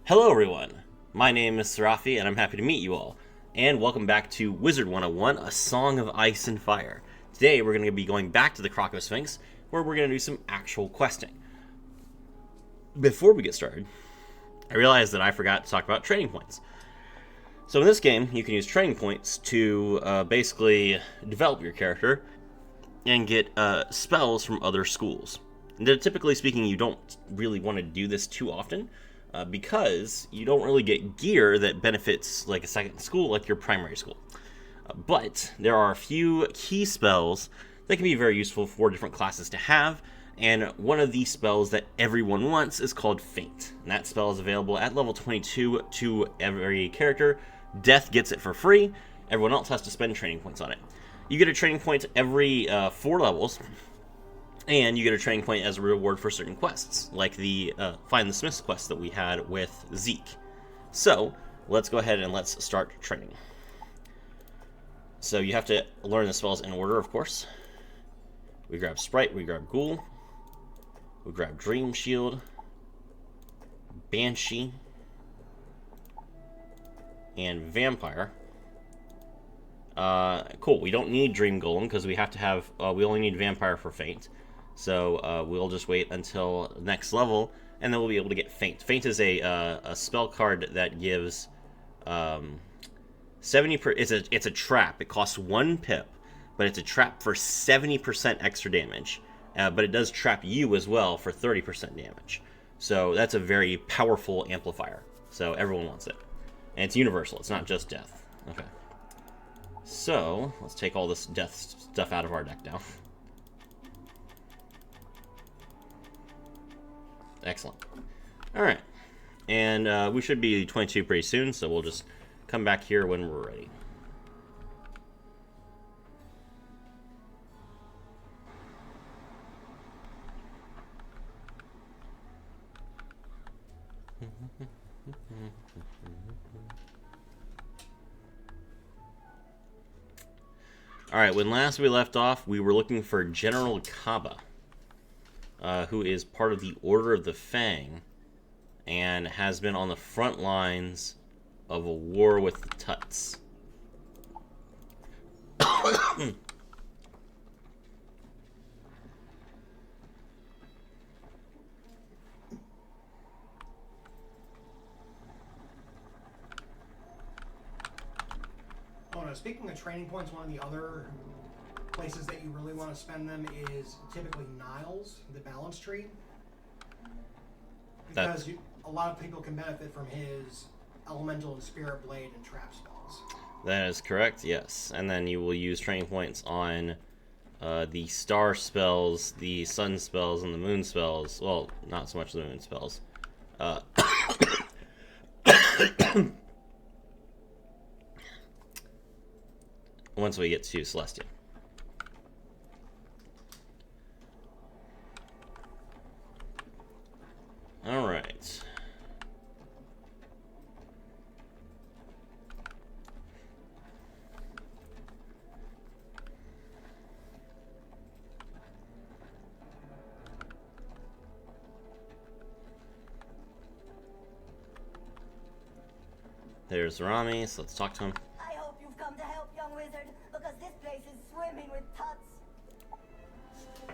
Hello everyone, my name is Serafi and I'm happy to meet you all, and welcome back to Wizard 101, A Song of Ice and Fire. Today we're going to be going back to the Krokosphinx, where we're going to do some actual questing. Before we get started, I realized that I forgot to talk about training points. So in this game, you can use training points to basically develop your character and get spells from other schools. And typically speaking, you don't really want to do this too often, because you don't really get gear that benefits like a second school like your primary school. But there are a few key spells that can be very useful for different classes to have, and one of these spells that everyone wants is called Feint. And that spell is available at level 22 to every character. Death gets it for free, everyone else has to spend training points on it. You get a training point every 4 levels, and you get a training point as a reward for certain quests, like the Find the Smiths quest that we had with Zeke. So, let's go ahead and let's start training. So you have to learn the spells in order, of course. We grab Sprite, we grab Ghoul, we grab Dream Shield, Banshee, and Vampire. Cool, we don't need Dream Golem because we have to have, we only need Vampire for Feint. So we'll just wait until next level, and then we'll be able to get Feint. Feint is a spell card that gives 70. It's a trap. It costs 1 pip, but it's a trap for 70% extra damage. But it does trap you as well for 30% damage. So that's a very powerful amplifier. So everyone wants it, and it's universal. It's not just death. Okay. So let's take all this death stuff out of our deck now. Excellent. Alright. And we should be 22 pretty soon, so we'll just come back here when we're ready. Alright, when last we left off, we were looking for General Kaba, who is part of the Order of the Fang, and has been on the front lines of a war with the Tuts. Oh no, speaking of training points, one of the other places that you really want to spend them is typically Niles, the balance tree. Because a lot of people can benefit from his elemental and spirit blade and trap spells. That is correct, yes. And then you will use training points on the star spells, the sun spells, and the moon spells. Well, not so much the moon spells. Once we get to Celestia. Alright. There's Rami, so let's talk to him. I hope you've come to help, young wizard, because this place is swimming with tuts.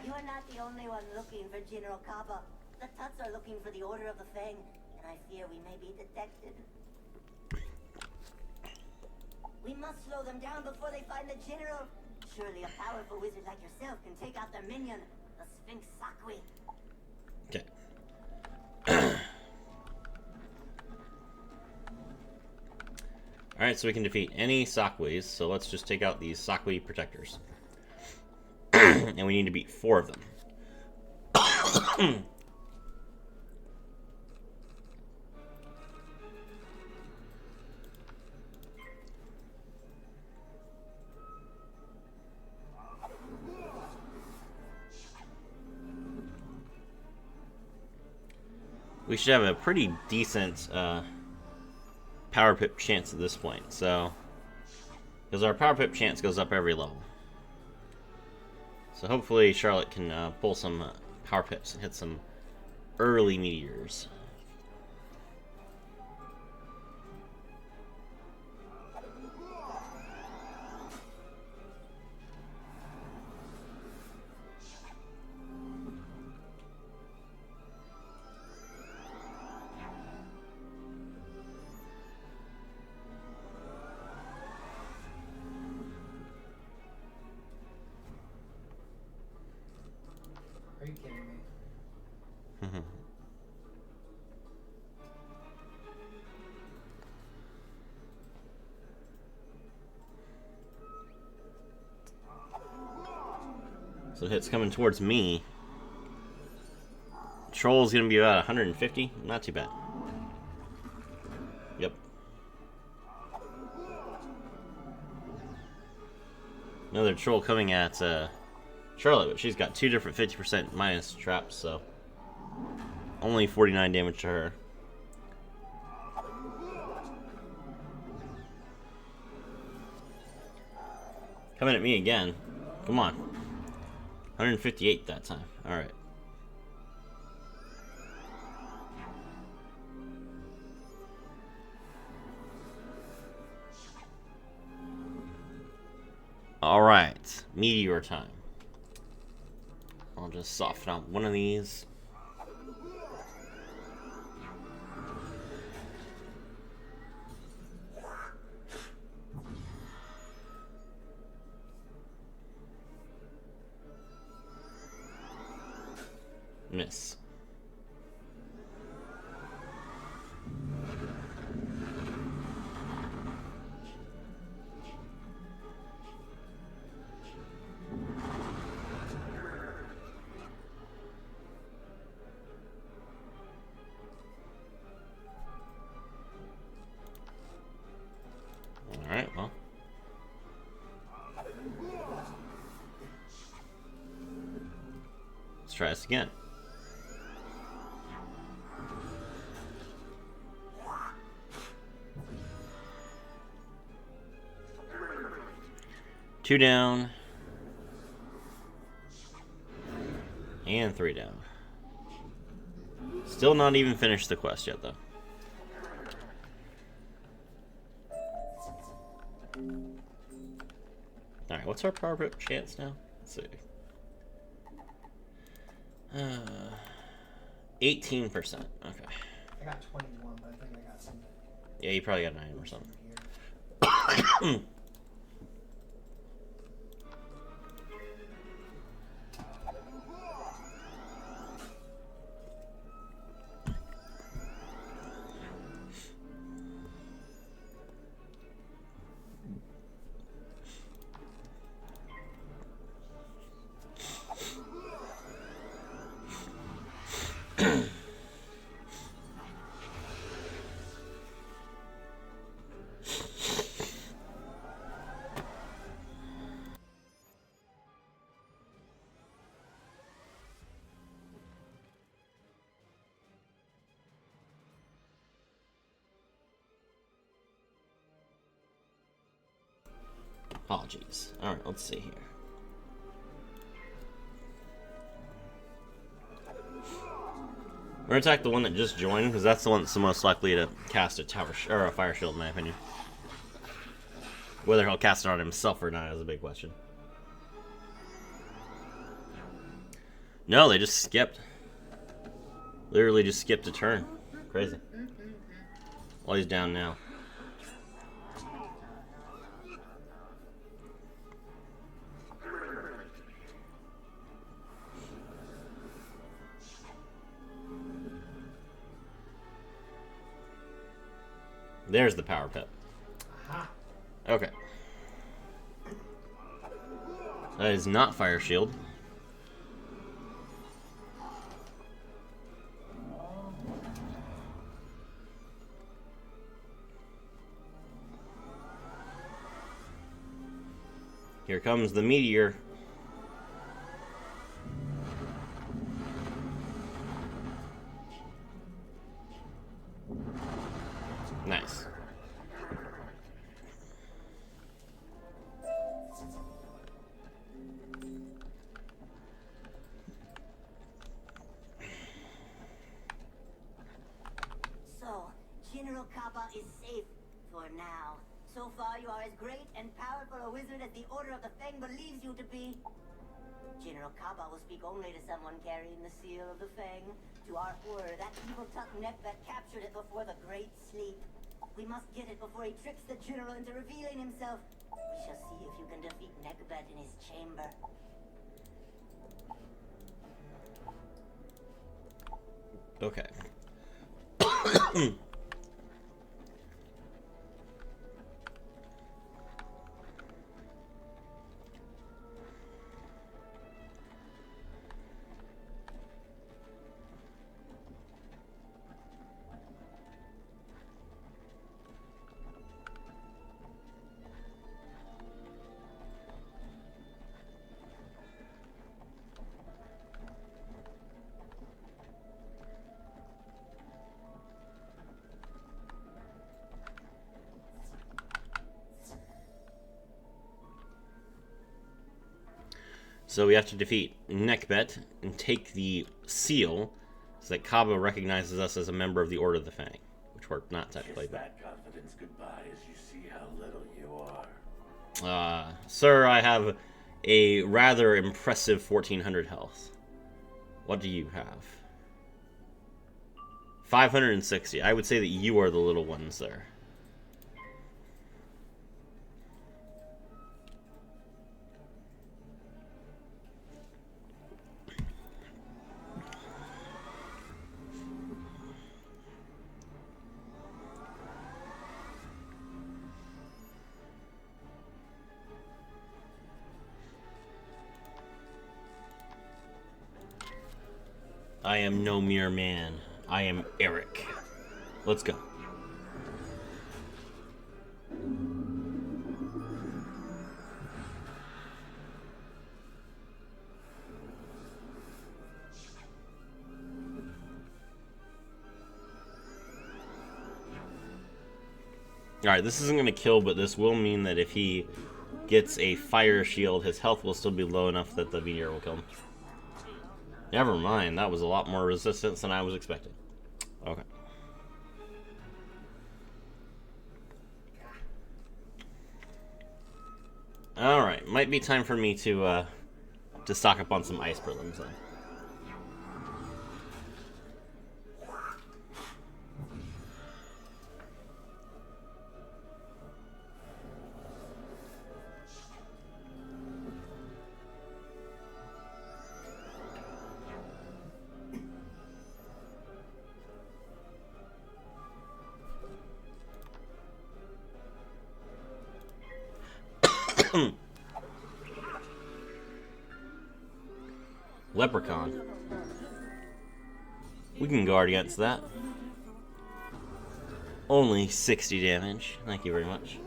You are not the only one looking for General Kappa. The tuts are looking for the Order of the Fang, and I fear we may be detected. We must slow them down before they find the General. Surely a powerful wizard like yourself can take out their minion, the Sphinx Sakwi. Okay. Alright, so we can defeat any Sakwis, so let's just take out these Sakwi protectors. And we need to beat 4 of them. We should have a pretty decent power pip chance at this point, so because our power pip chance goes up every level. So hopefully Charlotte can pull some power pips and hit some early meteors. So the hit's coming towards me. Troll's gonna be about 150. Not too bad. Yep. Another troll coming at Charlotte, but she's got 2 different 50% minus traps, so only 49 damage to her. Coming at me again. Come on. 158 that time. Alright. Alright. Meteor time. I'll just soften out one of these. Miss. Alright, well. Let's try this again. Two down. And 3 down. Still not even finished the quest yet, though. Alright, what's our power whip chance now? Let's see. 18%. Okay. I got 21, but I think I got something. Yeah, you probably got 9 or something. Here. Apologies. Alright, let's see here. We're gonna attack the one that just joined, because that's the one that's the most likely to cast a tower or a fire shield, in my opinion. Whether he'll cast it on himself or not is a big question. No, they just skipped. Literally just skipped a turn. Crazy. Well, he's down now. There's the power pit. Okay. That is not fire shield. Here comes the meteor. Nice. So, General Kappa is safe for now. So far, you are as great and powerful a wizard as the Order of the Fang believes you to be. General Kappa will speak only to someone carrying the seal of the Fang. To our horror, that evil tuck neck that captured it before the Great Sleep. We must get it before he tricks the General into revealing himself. We shall see if you can defeat Neckbet in his chamber. Okay. So we have to defeat Neckbet and take the seal so that Kaba recognizes us as a member of the Order of the Fang, which we're not technically. Kiss that confidence goodbye as you see how little you are. Sir, I have a rather impressive 1400 health. What do you have? 560. I would say that you are the little ones there. I am no mere man. I am Eric. Let's go. Alright, this isn't going to kill, but this will mean that if he gets a fire shield, his health will still be low enough that the meteor will kill him. Never mind, that was a lot more resistance than I was expecting. Okay. Alright, might be time for me to stock up on some ice prelims then. Leprechaun. We can guard against that. Only 60 damage. Thank you very much.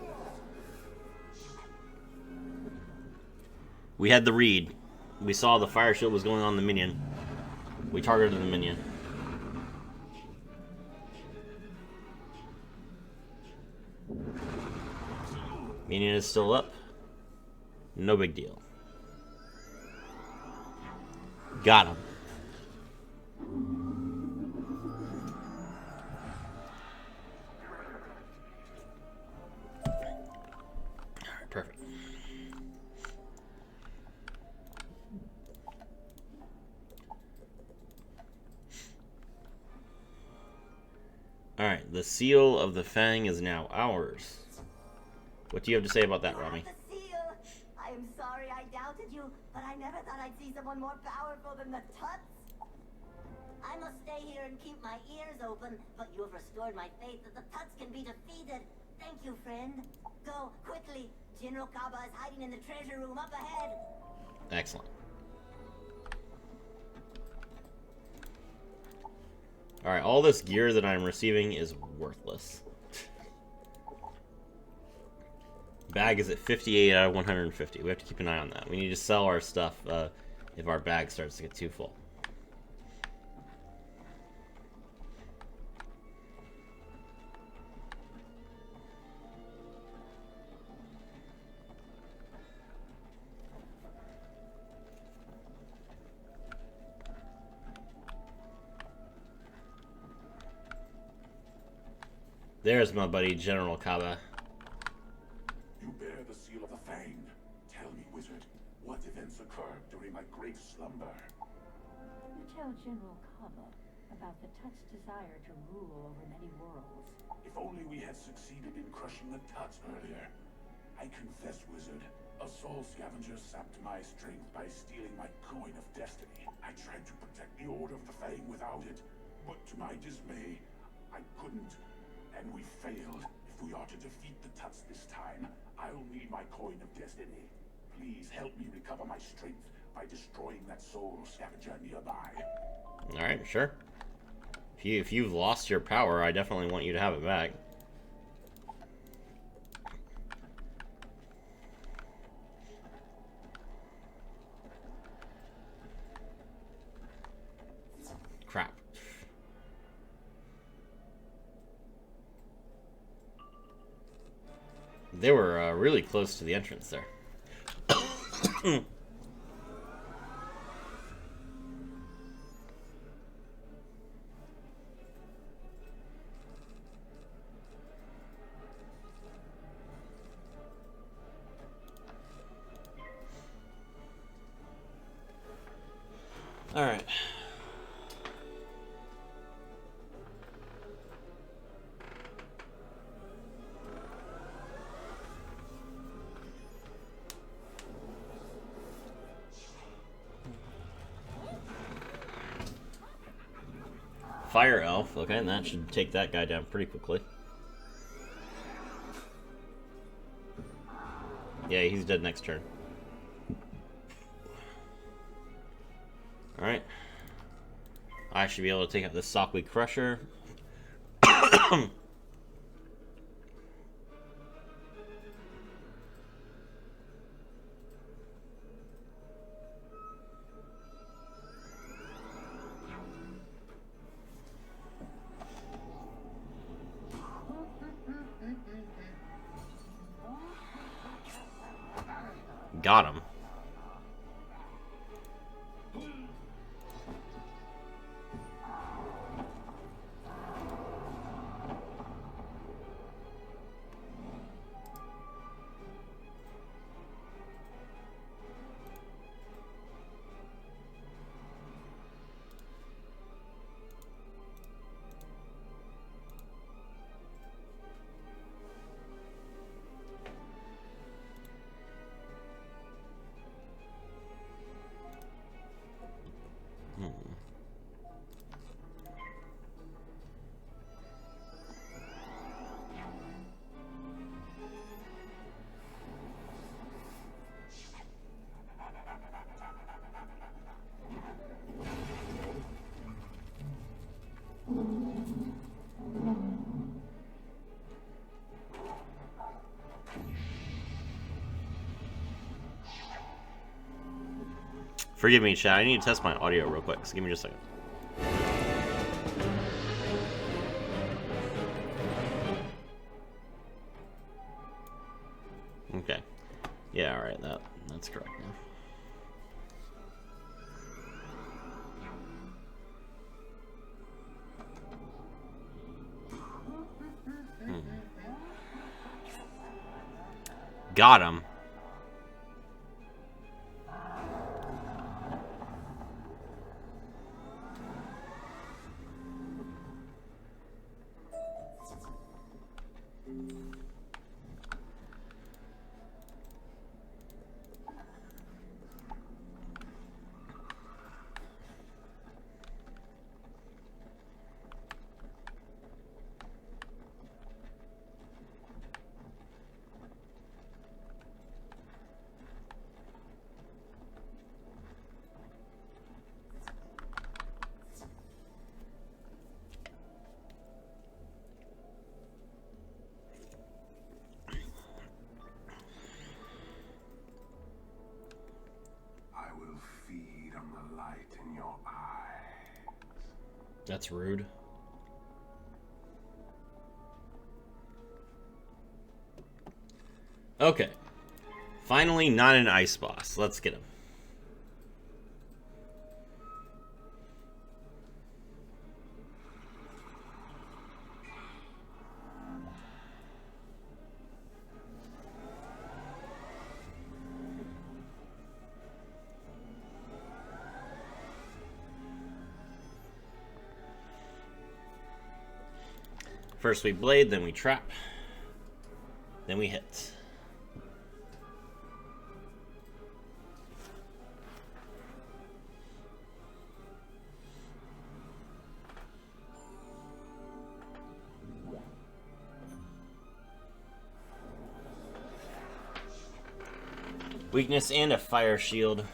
We had the read. We saw the fire shield was going on the minion. We targeted the minion. Minion is still up. No big deal. Got him. Alright, perfect. Alright, the seal of the Fang is now ours. What do you have to say about that, Rami? The seal! I am sorry I doubted you, but I never thought I'd see someone more powerful than the Tuts. I must stay here and keep my ears open, but you have restored my faith that the Tuts can be defeated. Thank you, friend. Go, quickly. General Kaba is hiding in the treasure room up ahead. Excellent. Alright, all this gear that I'm receiving is worthless. Bag is at 58 out of 150. We have to keep an eye on that. We need to sell our stuff if our bag starts to get too full. There's my buddy, General Kaba. You bear the seal of the Fang. Tell me, wizard, what events occurred during my great slumber? You tell General Kaba about the Tut's desire to rule over many worlds. If only we had succeeded in crushing the Tuts earlier. I confess, wizard, a soul scavenger sapped my strength by stealing my coin of destiny. I tried to protect the Order of the Fang without it, but to my dismay, I couldn't. And we failed. If we are to defeat the Tuts this time, I'll need my coin of destiny. Please help me recover my strength by destroying that soul scavenger nearby. Alright, sure. If you've lost your power, I definitely want you to have it back. Crap. They were really close to the entrance there. All right. Fire Elf, okay, and that should take that guy down pretty quickly. Yeah, he's dead next turn. Alright. I should be able to take out this Sockweed Crusher. Got him. Forgive me, chat. I need to test my audio real quick, so give me just a second. Okay. Yeah, alright, that's correct now. Got him. That's rude. Okay. Finally, not an ice boss. Let's get him. First we blade, then we trap, then we hit. Weakness and a fire shield.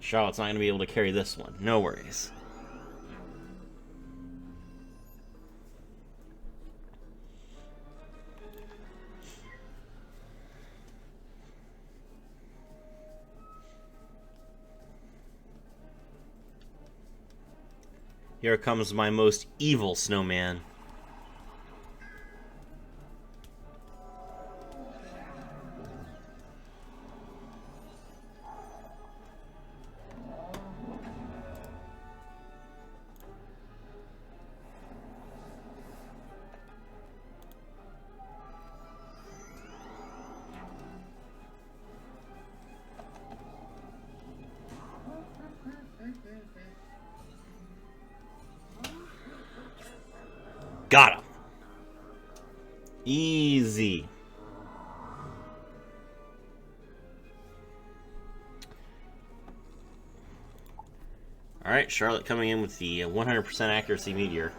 Charlotte's not going to be able to carry this one. No worries. Here comes my most evil snowman. Got him. Easy. Alright, Charlotte coming in with the 100% accuracy meteor.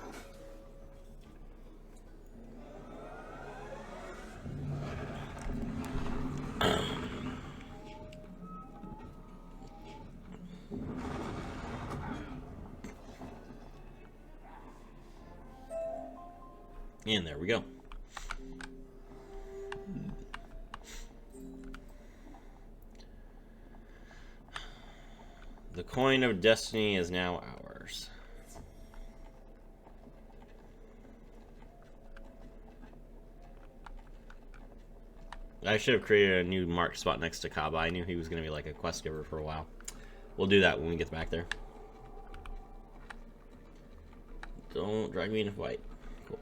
And there we go. The coin of destiny is now ours. I should have created a new marked spot next to Kaba. I knew he was going to be like a quest giver for a while. We'll do that when we get back there. Don't drag me in a fight. Cool.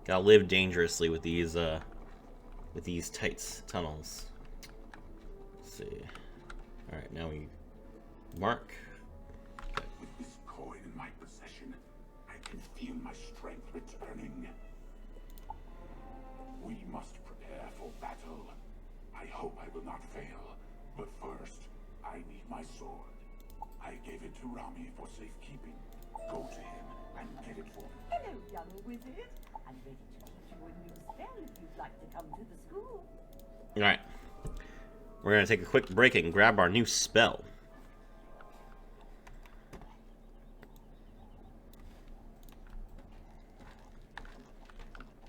Gotta live dangerously with these tight tunnels. Let's see. Alright, now we mark. With this coin in my possession, I can feel my strength returning. We must prepare for battle. I hope I will not fail, but first, I need my sword. I gave it to Rami for safekeeping. Go to him and get it for me. Hello, young wizard. I'm ready to teach you a new spell if you'd like to come to the school. Alright. We're going to take a quick break and grab our new spell.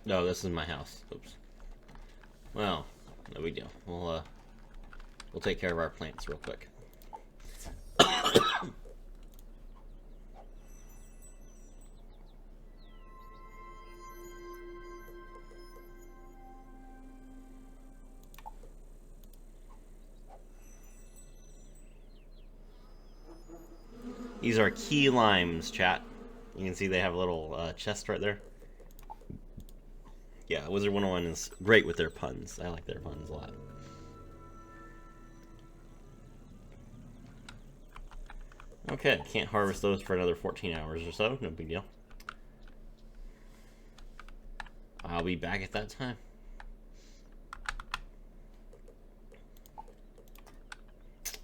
No, this is my house. Oops. Well, no big deal. We'll take care of our plants real quick. These are key limes, chat. You can see they have a little chest right there. Yeah, Wizard 101 is great with their puns. I like their puns a lot. Okay, can't harvest those for another 14 hours or so. No big deal. I'll be back at that time.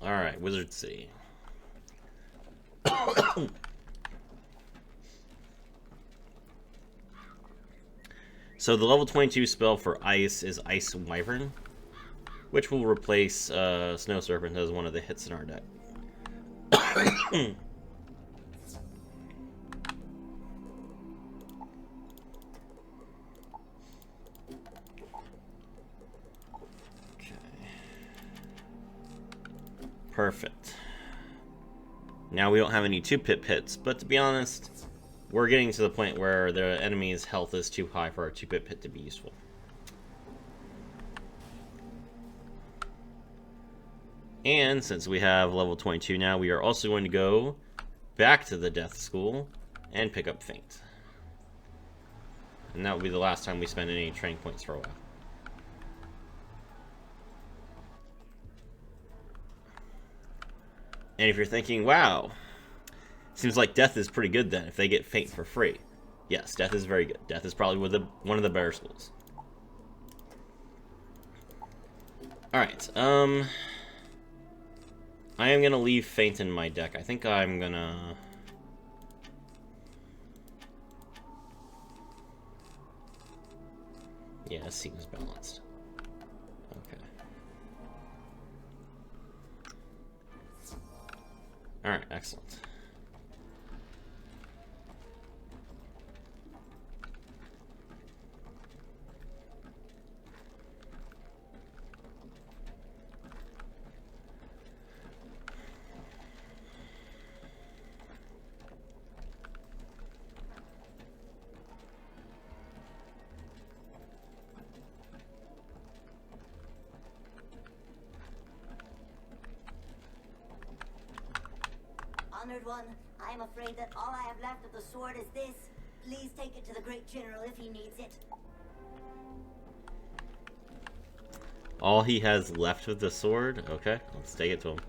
Alright, Wizard City. So the level 22 spell for ice is Ice Wyvern, which will replace Snow Serpent as one of the hits in our deck. Okay. Perfect. Now we don't have any 2-pip hits, but to be honest, we're getting to the point where the enemy's health is too high for our 2-pip hit to be useful. And since we have level 22 now, we are also going to go back to the Death School and pick up Faint. And that will be the last time we spend any training points for a while. And if you're thinking, wow, seems like Death is pretty good then, if they get Faint for free. Yes, Death is very good. Death is probably one of the better schools. Alright, I am going to leave Faint in my deck. I think I'm going to... Yeah, it seems balanced. Okay. Alright, excellent. Honored one, I am afraid that all I have left of the sword is this. Please take it to the great general if he needs it. All he has left of the sword? Okay, let's take it to him.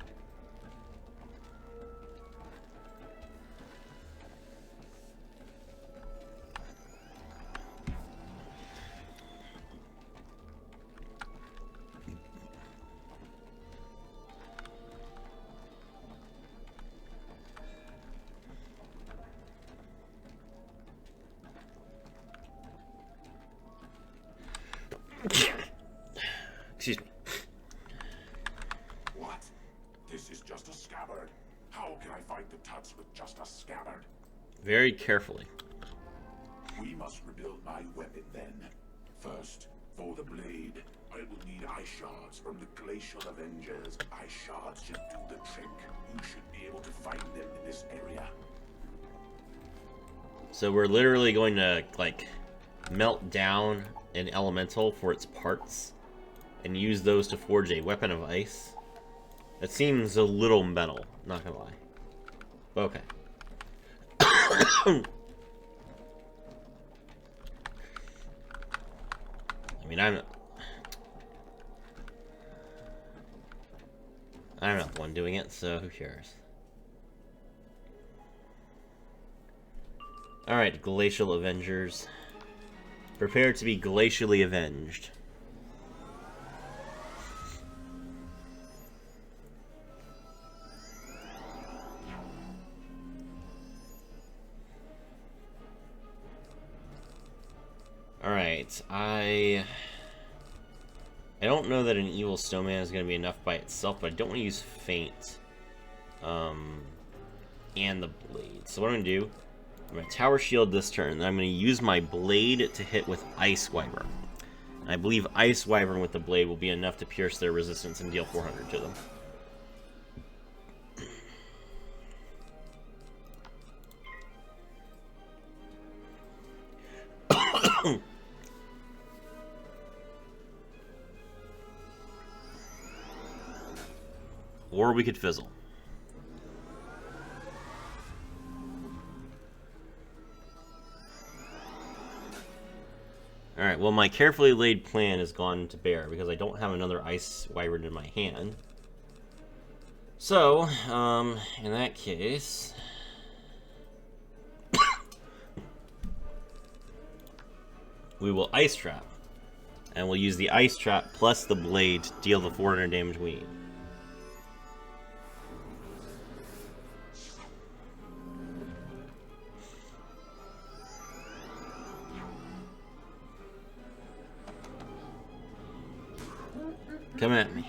very carefully. We must rebuild my weapon then. First, for the blade, I will need ice shards from the Glacial Avengers. Ice shards should do the trick. You should be able to find them in this area. So we're literally going to, like, melt down an elemental for its parts and use those to forge a weapon of ice. That seems a little metal, not gonna lie. Okay. I mean, I'm not the one doing it, so who cares? Alright, Glacial Avengers. Prepare to be glacially avenged. Alright, I don't know that an evil snowman is going to be enough by itself, but I don't want to use Faint and the blade. So what I'm going to do, I'm going to Tower Shield this turn, then I'm going to use my blade to hit with Ice Wyvern. And I believe Ice Wyvern with the blade will be enough to pierce their resistance and deal 400 to them. Or we could fizzle. Alright, well my carefully laid plan has gone to bear because I don't have another Ice Wyvern in my hand. So, in that case... we will Ice Trap. And we'll use the Ice Trap plus the blade to deal the 400 damage we need. Come at me.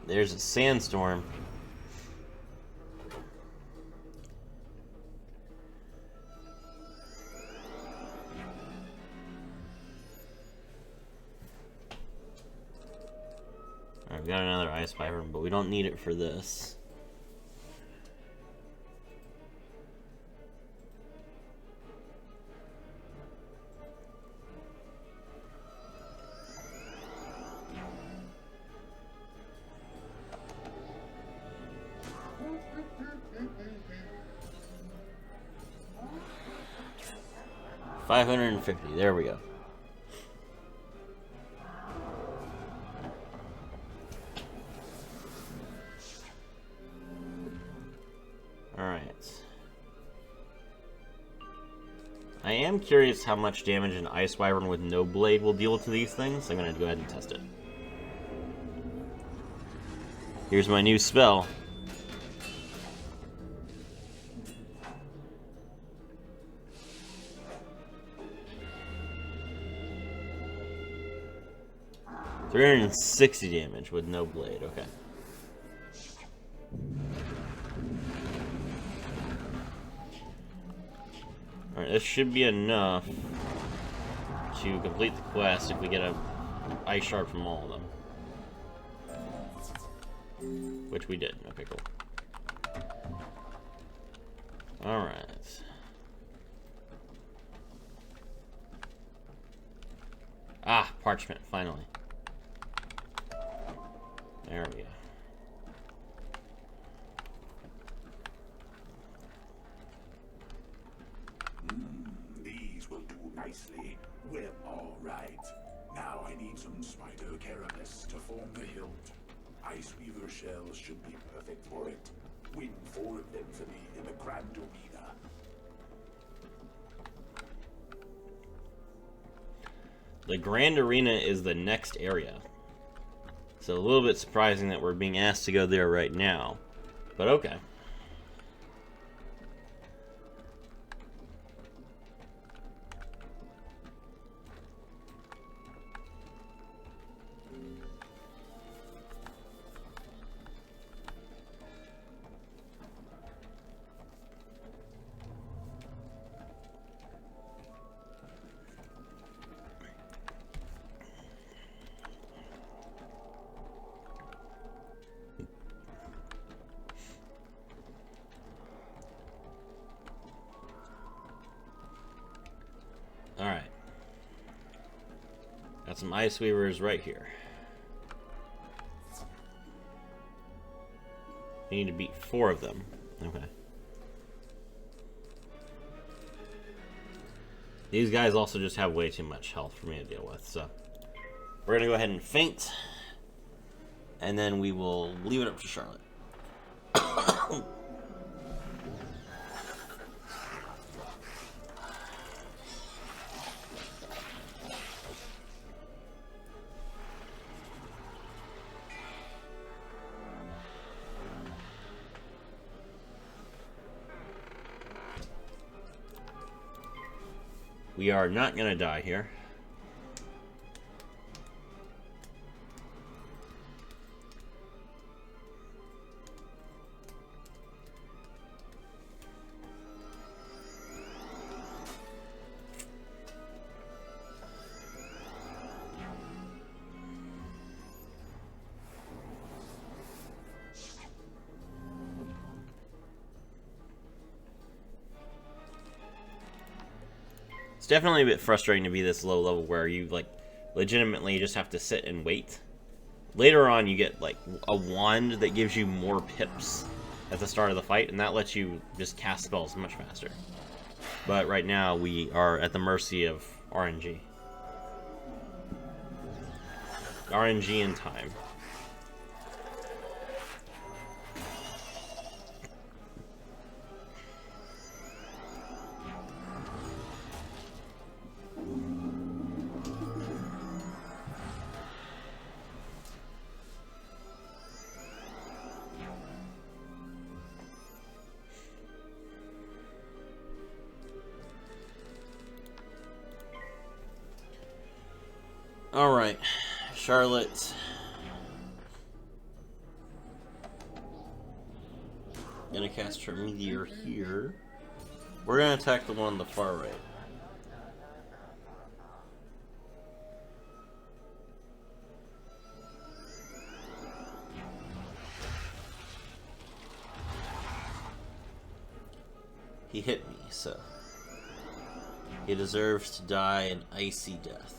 There's a sandstorm. Alright, we got another Ice Wyvern, but we don't need it for this. $550, there we go. Alright. I am curious how much damage an Ice Wyvern with no blade will deal to these things. I'm gonna go ahead and test it. Here's my new spell. $360 damage with no blade, okay. Alright, this should be enough to complete the quest if we get a Ice Shard from all of them. Which we did. Okay, cool. Alright. Ah, parchment, finally. There we go. These will do nicely. Well, all right. Now I need some spider carapace to form the hilt. Ice Weaver shells should be perfect for it. Win 4 of them for me in the Grand Arena. The Grand Arena is the next area. So a little bit surprising that we're being asked to go there right now. But okay. Alright. Got some Ice Weavers right here. We need to beat 4 of them. Okay. These guys also just have way too much health for me to deal with, so we're gonna go ahead and faint, and then we will leave it up to Charlotte. We are not gonna die here. It's definitely a bit frustrating to be this low level where you like legitimately just have to sit and wait. Later on you get like a wand that gives you more pips at the start of the fight, and that lets you just cast spells much faster. But right now we are at the mercy of RNG. RNG and time. Alright, Charlotte. Gonna cast her meteor here. We're gonna attack the one on the far right. He hit me, so he deserves to die an icy death.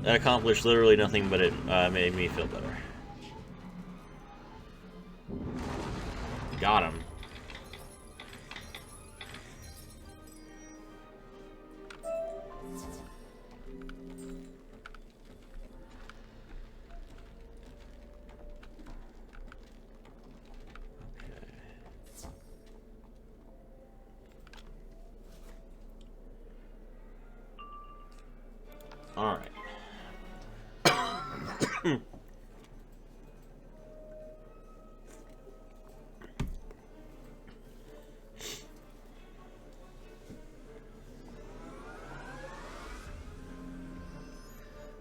That accomplished literally nothing, but it made me feel better. Got him. All right.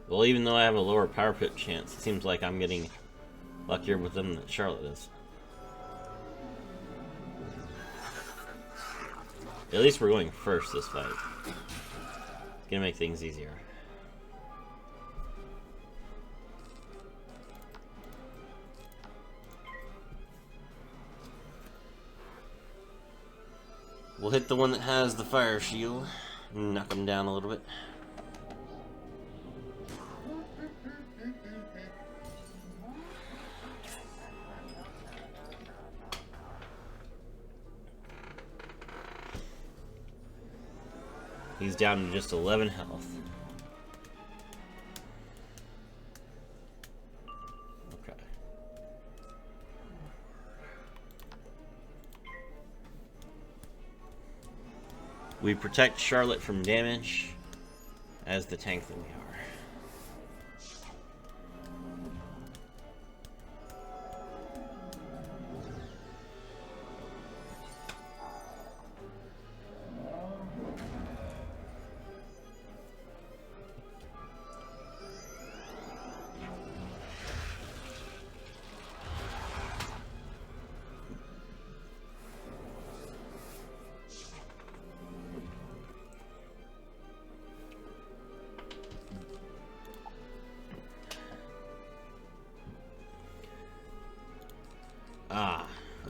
Well, even though I have a lower power pip chance, it seems like I'm getting luckier with them than Charlotte is. At least we're going first this fight. It's gonna make things easier. We'll hit the one that has the fire shield and knock him down a little bit. He's down to just 11 health. Okay. We protect Charlotte from damage as the tank that we are.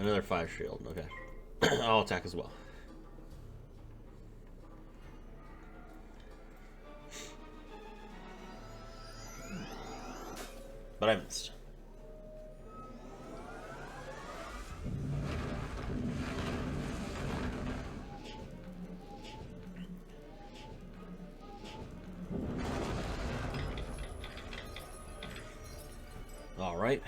Another 5 shield, okay. I'll attack as well. But I missed. All right.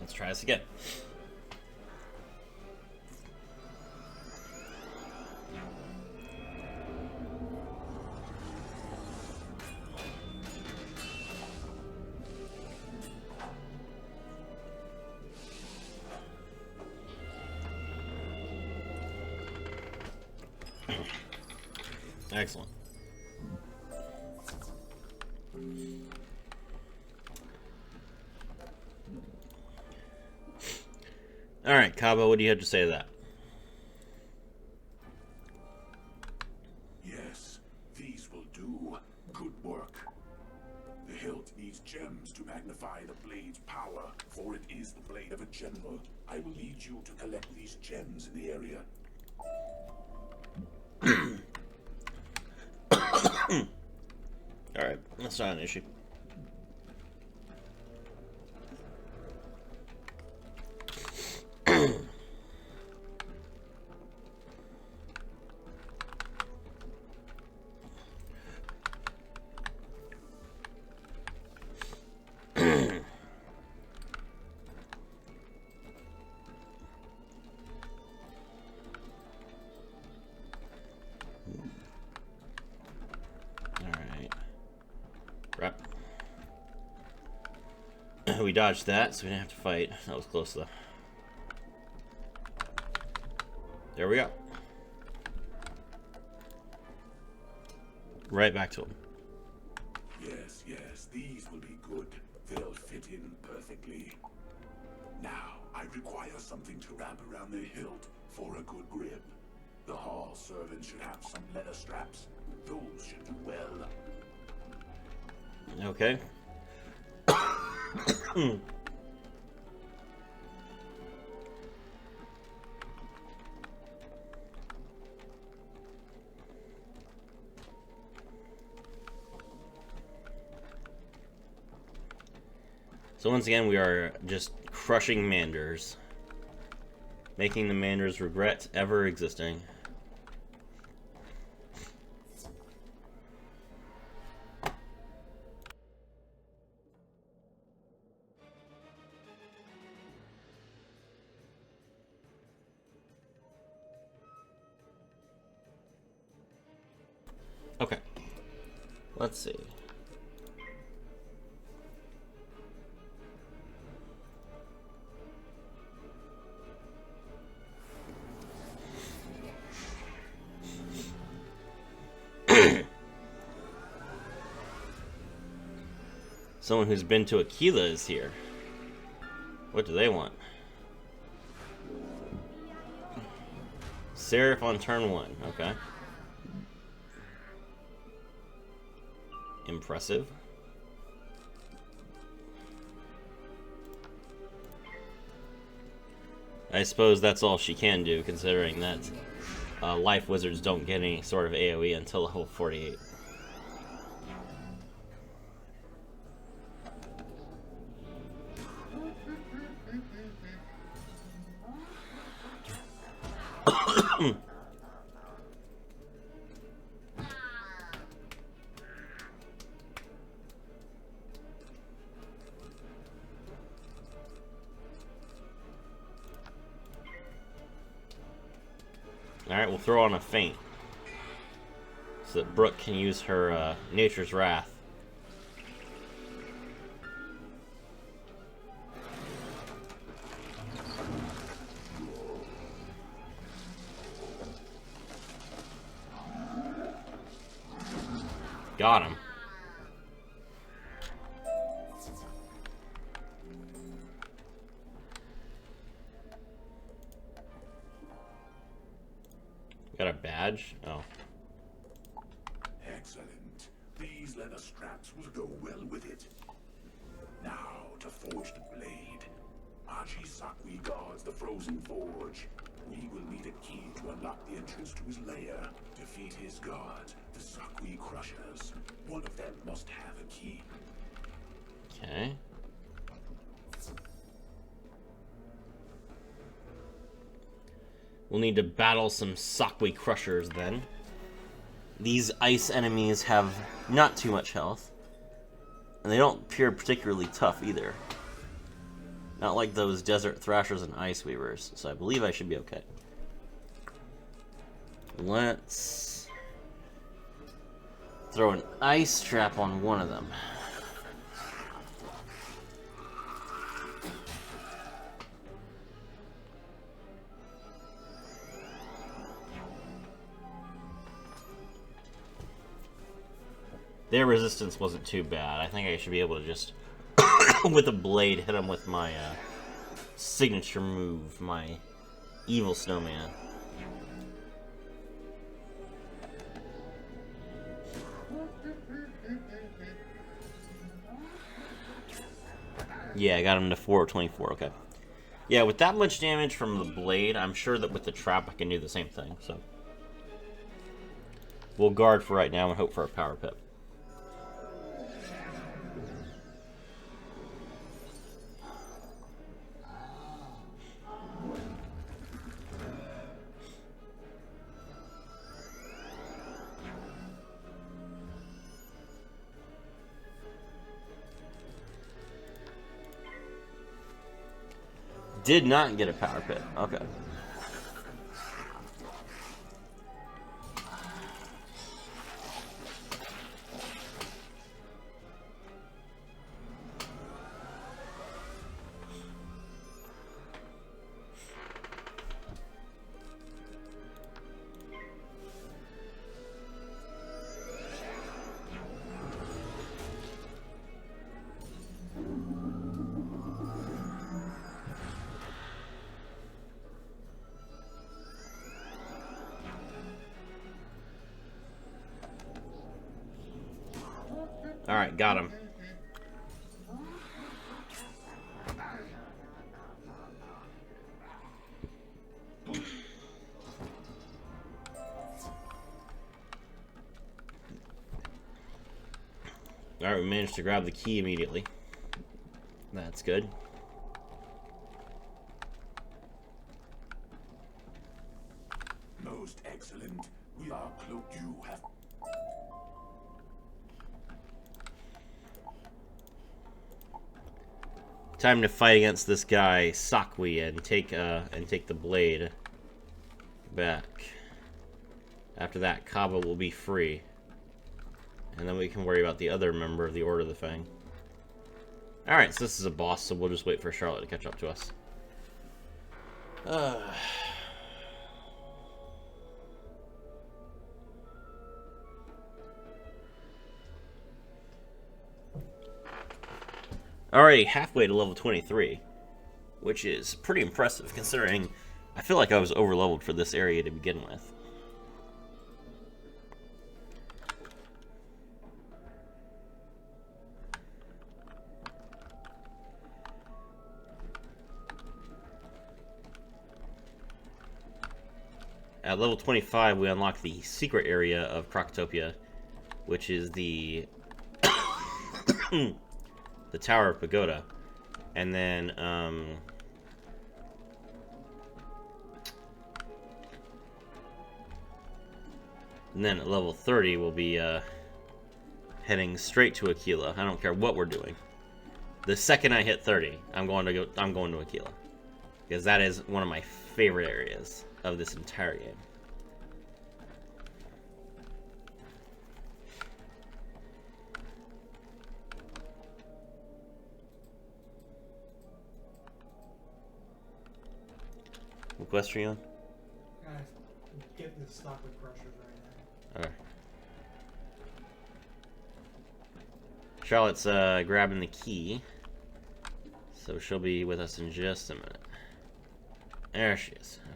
Let's try this again. Excellent. All right, Cabo, what do you have to say to that? Yes, these will do. Good work. The hilt needs gems to magnify the blade's power, for it is the blade of a general. I will lead you to collect these gems in the area. All right, that's not an issue. Rep. We dodged that, so we didn't have to fight. That was close, though. There we go. Right back to him. Yes, yes, these will be good. They'll fit in perfectly. Now, I require something to wrap around the hilt for a good grip. The hall servant should have some leather straps. Those should do well. Okay. So once again, we are just crushing Manders. Making the Manders regret ever existing. Okay. Let's see. Someone who's been to Aquila is here. What do they want? Seraph on turn 1. Okay. Impressive. I suppose that's all she can do, considering that life wizards don't get any sort of AoE until level 48. Alright, we'll throw on a feint so that Brooke can use her Nature's Wrath. Got him. that a badge? Oh. Excellent. These leather straps will go well with it. Now to forge the blade. Archie Sakwi guards the frozen forge. We will need a key to unlock the entrance to his lair. Defeat his guards, the Sakwi Crushers. One of them must have a key. Okay. We'll need to battle some Sakwi Crushers then. These ice enemies have not too much health. And they don't appear particularly tough either. Not like those Desert Thrashers and Ice Weavers. So I believe I should be okay. Let's throw an ice trap on one of them. Their resistance wasn't too bad. I think I should be able to just, with a blade, hit them with my signature move, my evil snowman. Yeah, I got him to 424, okay. Yeah, with that much damage from the blade, I'm sure that with the trap I can do the same thing, so. We'll guard for right now and hope for a power pip. Did not get a power pit. Okay. Alright, got him. Alright, we managed to grab the key immediately. That's good. Most excellent. We are close. You have. Time to fight against this guy Sakwi and take the blade back. After that, Kaba will be free, and then we can worry about the other member of the Order of the Fang. All right, so this is a boss, so we'll just wait for Charlotte to catch up to us. Already halfway to level 23, which is pretty impressive considering I feel like I was overleveled for this area to begin with. At level 25, we unlock the secret area of Krokotopia, which is the the Tower of Pagoda, and then at level 30 we'll be heading straight to Aquila. I don't care what we're doing. The second I hit 30, I'm going to Aquila, because that is one of my favorite areas of this entire game. What quest are you on? Get the stock with crushers right now. Okay. Charlotte's grabbing the key, so she'll be with us in just a minute. There she is. Okay.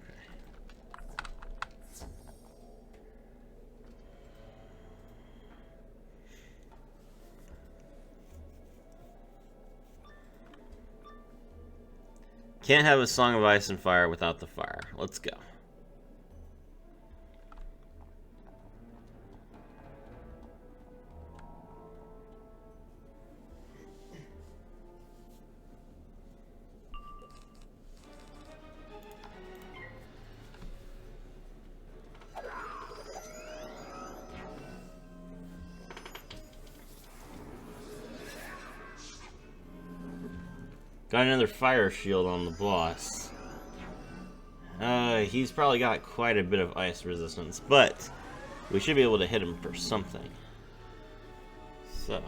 can't have a Song of Ice and Fire without the fire. Let's go. Got another fire shield on the boss. He's probably got quite a bit of ice resistance, but we should be able to hit him for something. So...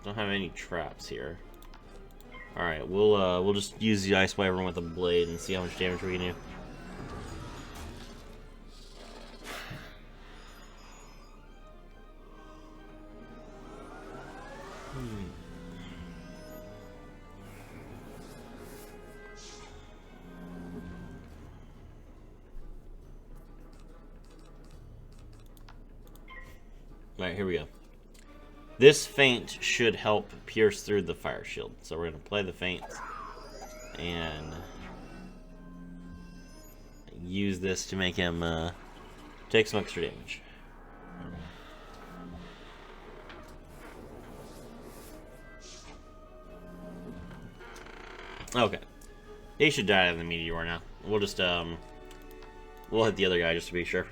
don't have any traps here. Alright, we'll just use the Ice Wyvern with a blade and see how much damage we can do. Alright, here we go. This feint should help pierce through the fire shield. So we're going to play the feint and use this to make him take some extra damage. Okay. He should die in the meteor now. We'll just, we'll hit the other guy just to be sure.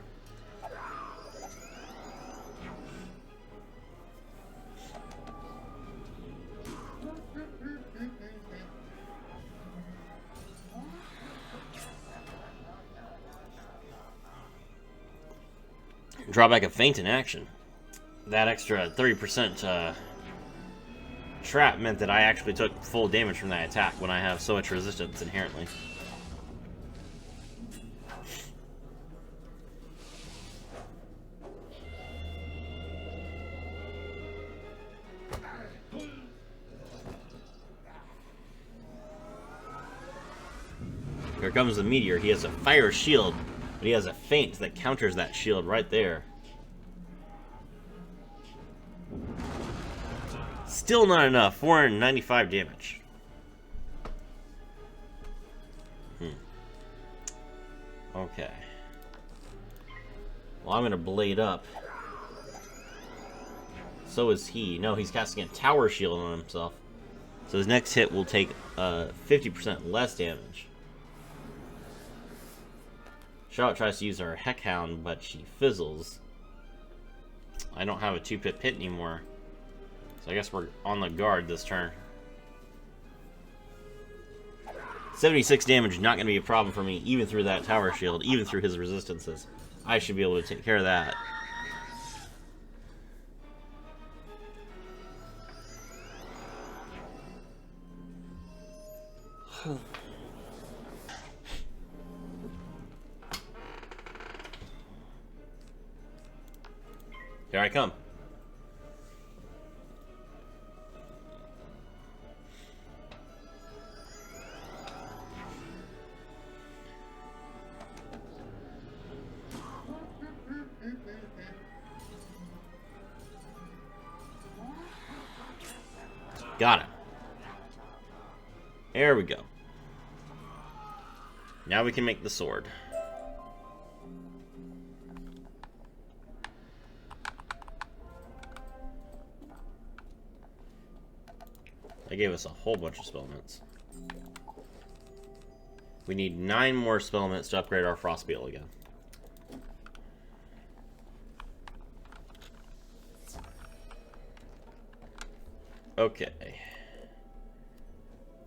Drawback of feint in action. That extra 30% trap meant that I actually took full damage from that attack when I have so much resistance inherently. Here comes the meteor. He has a fire shield, but he has a feint that counters that shield right there. Still not enough. 495 damage. Okay. Well, I'm going to blade up. So is he. No, he's casting a tower shield on himself. So his next hit will take 50% less damage. Charlotte tries to use her Heckhound, but she fizzles. I don't have a 2-pip hit anymore. So I guess we're on the guard this turn. 76 damage, not going to be a problem for me, even through that tower shield, even through his resistances. I should be able to take care of that. Here I come. Got him. There we go. Now we can make the sword. They gave us a whole bunch of spellments. We need 9 more spellments to upgrade our Frostbeetle again. Okay.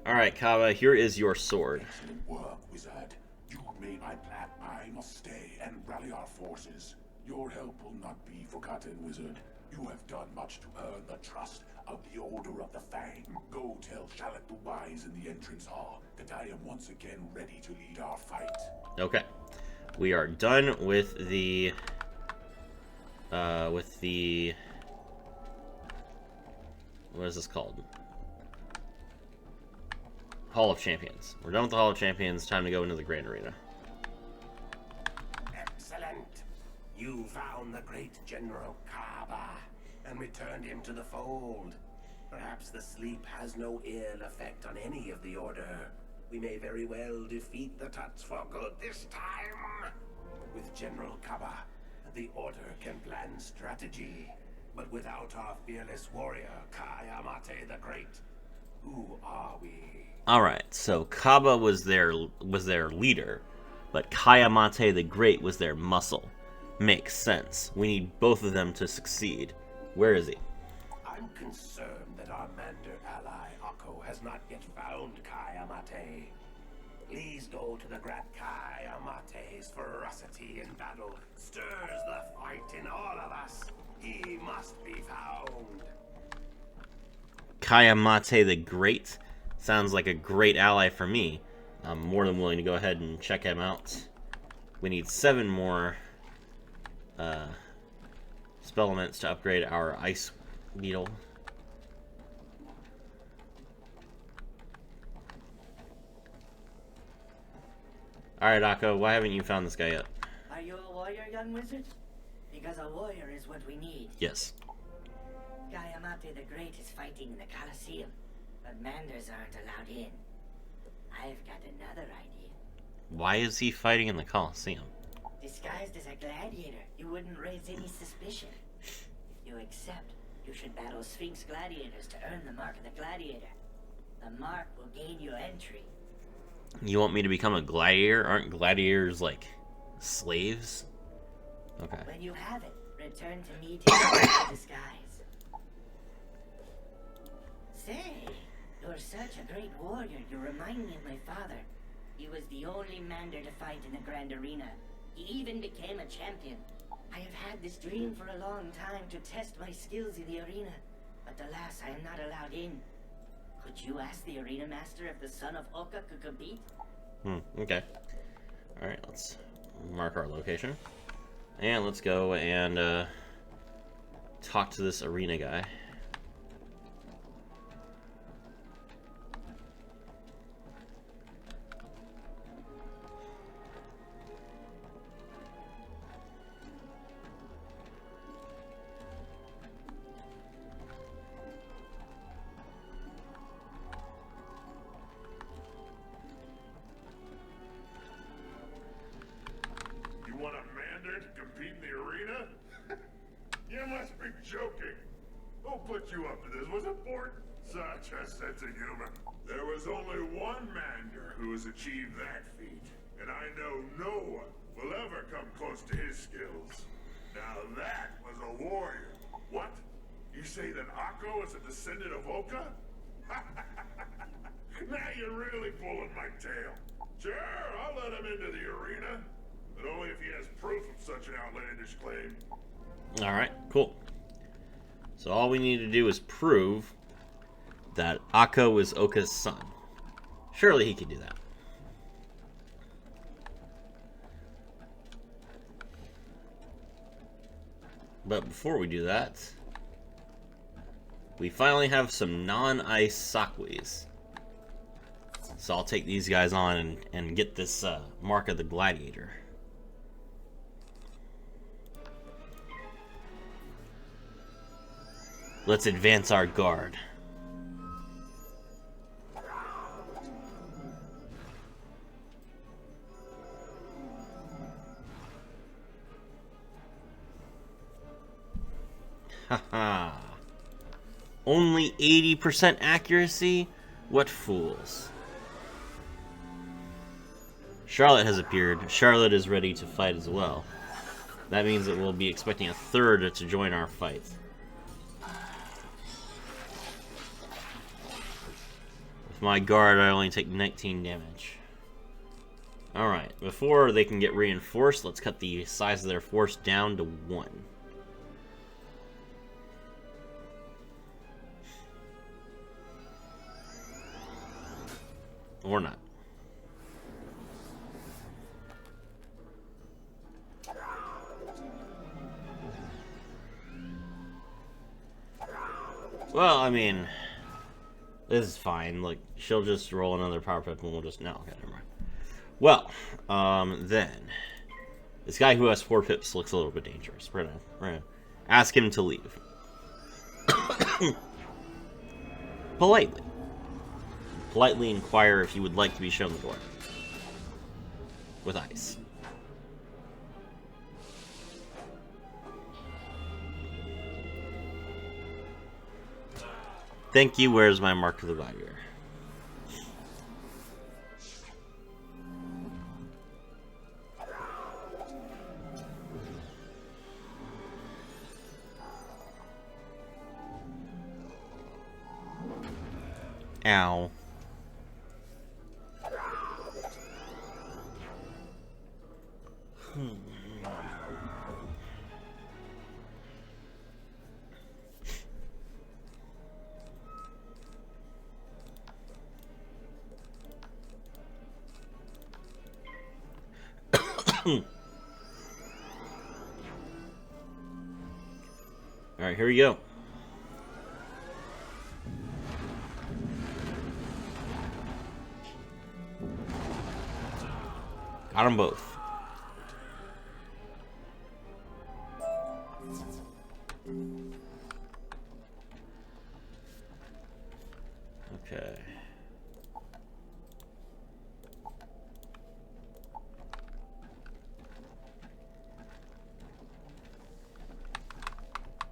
Alright, Kava, here is your sword. Excellent work, wizard. You made my plan. I must stay and rally our forces. Your help will not be forgotten, wizard. You have done much to earn the trust of the Order of the Fang. Go tell Charlotte the Wise in the entrance hall that I am once again ready to lead our fight. Okay. We are done with the what is this called? Hall of Champions. We're done with the Hall of Champions. Time to go into the Grand Arena. Excellent. You found the great General Kaba. and returned him to the fold. Perhaps the sleep has no ill effect on any of the Order. We may very well defeat the Tuts for good this time. With General Kaba, the Order can plan strategy. But without our fearless warrior, Kai Amate the Great, who are we? Alright, so Kaba was their leader, but Kayamate the Great was their muscle. Makes sense. We need both of them to succeed. Where is he? I'm concerned that our Mander ally, Akko, has not yet found Kai Amate. Please go to the Grat. Kai Amate's ferocity in battle stirs the fight in all of us. He must be found. Kayamate the Great? Sounds like a great ally for me. I'm more than willing to go ahead and check him out. We need 7 more spell elements to upgrade our Ice Beetle. Alright, Akko, why haven't you found this guy yet? Are you a warrior, young wizard? Because a warrior is what we need. Yes. Kayamate the Great is fighting in the Colosseum, but Manders aren't allowed in. I've got another idea. Why is he fighting in the Colosseum? Disguised as a gladiator, you wouldn't raise any suspicion. If you accept, you should battle Sphinx gladiators to earn the mark of the gladiator. The mark will gain you entry. You want me to become a gladiator? Aren't gladiators, like, slaves? Okay. When you have it, return to me to the disguise. Say, you're such a great warrior, you remind me of my father. He was the only Mander to fight in the Grand Arena. He even became a champion. I have had this dream for a long time to test my skills in the arena, but alas, I am not allowed in. Could you ask the arena master if the son of Oka could compete? Okay. Alright, let's mark our location. And let's go and talk to this arena guy. You must be joking. Who put you up to this? Was it Fort? Such a sense of humor. There was only one Mander who has achieved that feat, and I know no one will ever come close to his skills. Now that was a warrior. What? You say that Akko is a descendant of Oka? Now you're really pulling my tail. Sure, I'll let him into the arena, but only if he has proof of such an outlandish claim. Alright, cool. So all we need to do is prove that Akko is Oka's son. Surely he can do that. But before we do that, we finally have some non-ice Sakwis. So I'll take these guys on and get this mark of the gladiator. Let's advance our guard. Haha. Only 80% accuracy? What fools. Charlotte has appeared. Charlotte is ready to fight as well. That means that we'll be expecting a third to join our fight. With my guard, I only take 19 damage. Alright, before they can get reinforced, let's cut the size of their force down to 1. Or not. Well, I mean, this is fine. Like, she'll just roll another power pip and we'll just... No, okay, never mind. Well, then... This guy who has 4 pips looks a little bit dangerous. We're gonna ask him to leave. Politely. Politely inquire if you would like to be shown the door. With ice. Thank you, where's my mark of the gladiator? Ow. Alright, here we go. Got them both. Okay.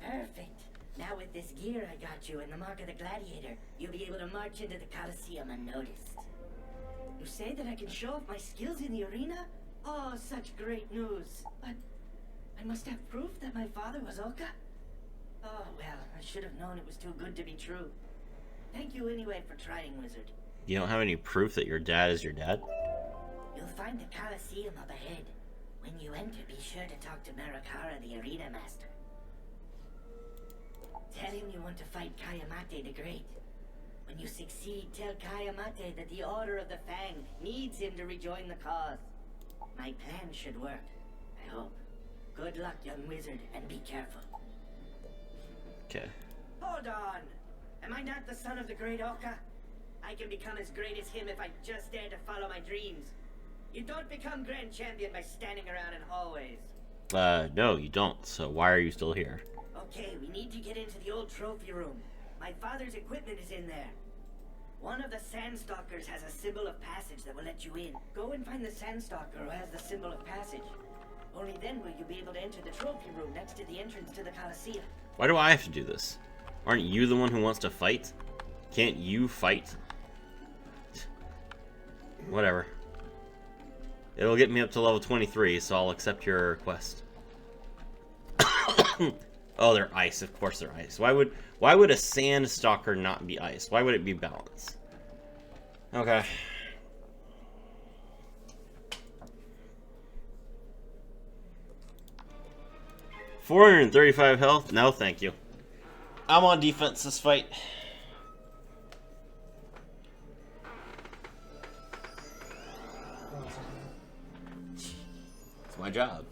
Perfect. Now with this gear I got you and the mark of the gladiator, you'll be able to march into the Colosseum unnoticed. You say that I can show off my skills in the arena? Oh, such great news. But I must have proof that my father was Oka? Oh, well, I should have known it was too good to be true. Thank you anyway for trying, Wizard. You don't have any proof that your dad is your dad? You'll find the Colosseum up ahead. When you enter, be sure to talk to Marakara, the arena master. Tell him you want to fight Kayamate the Great. When you succeed, tell Kayamate that the Order of the Fang needs him to rejoin the cause. My plan should work, I hope. Good luck, young wizard, and be careful. Okay. Hold on! Am I not the son of the great Oka? I can become as great as him if I just dare to follow my dreams. You don't become Grand Champion by standing around in hallways. No, you don't. So why are you still here? Okay, we need to get into the old trophy room. My father's equipment is in there. One of the Sandstalkers has a symbol of passage that will let you in. Go and find the Sandstalker who has the symbol of passage. Only then will you be able to enter the trophy room next to the entrance to the Colosseum. Why do I have to do this? Aren't you the one who wants to fight? Can't you fight? Whatever. It'll get me up to level 23, so I'll accept your request. Oh, they're ice. Of course they're ice. Why would a sand stalker not be ice? Why would it be balance? Okay. $435 health? No, thank you. I'm on defense this fight. It's my job.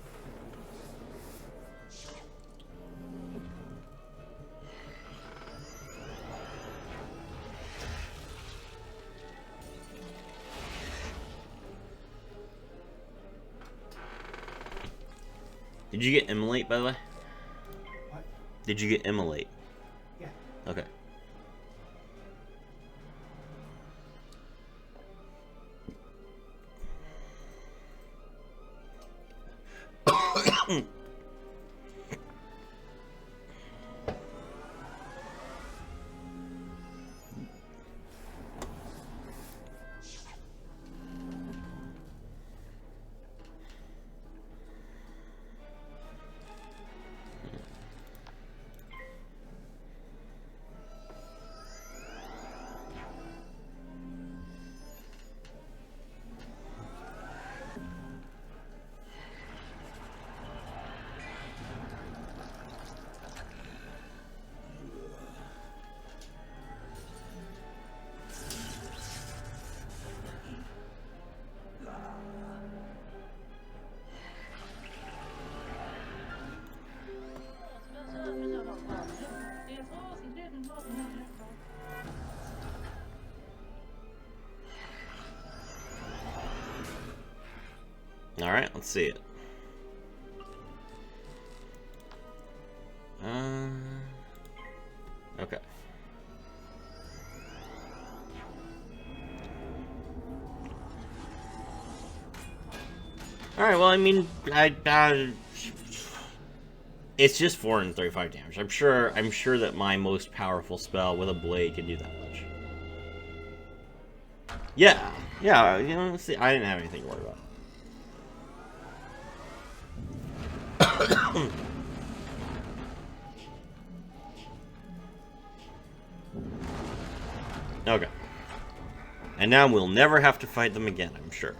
Did you get immolate, by the way? What? Did you get immolate? Yeah. Okay. Alright, let's see it. Okay. Alright, well, I mean, it's just 435 damage. I'm sure that my most powerful spell with a blade can do that much. Yeah, you know, see, I didn't have anything to worry about. Okay. And now we'll never have to fight them again, I'm sure.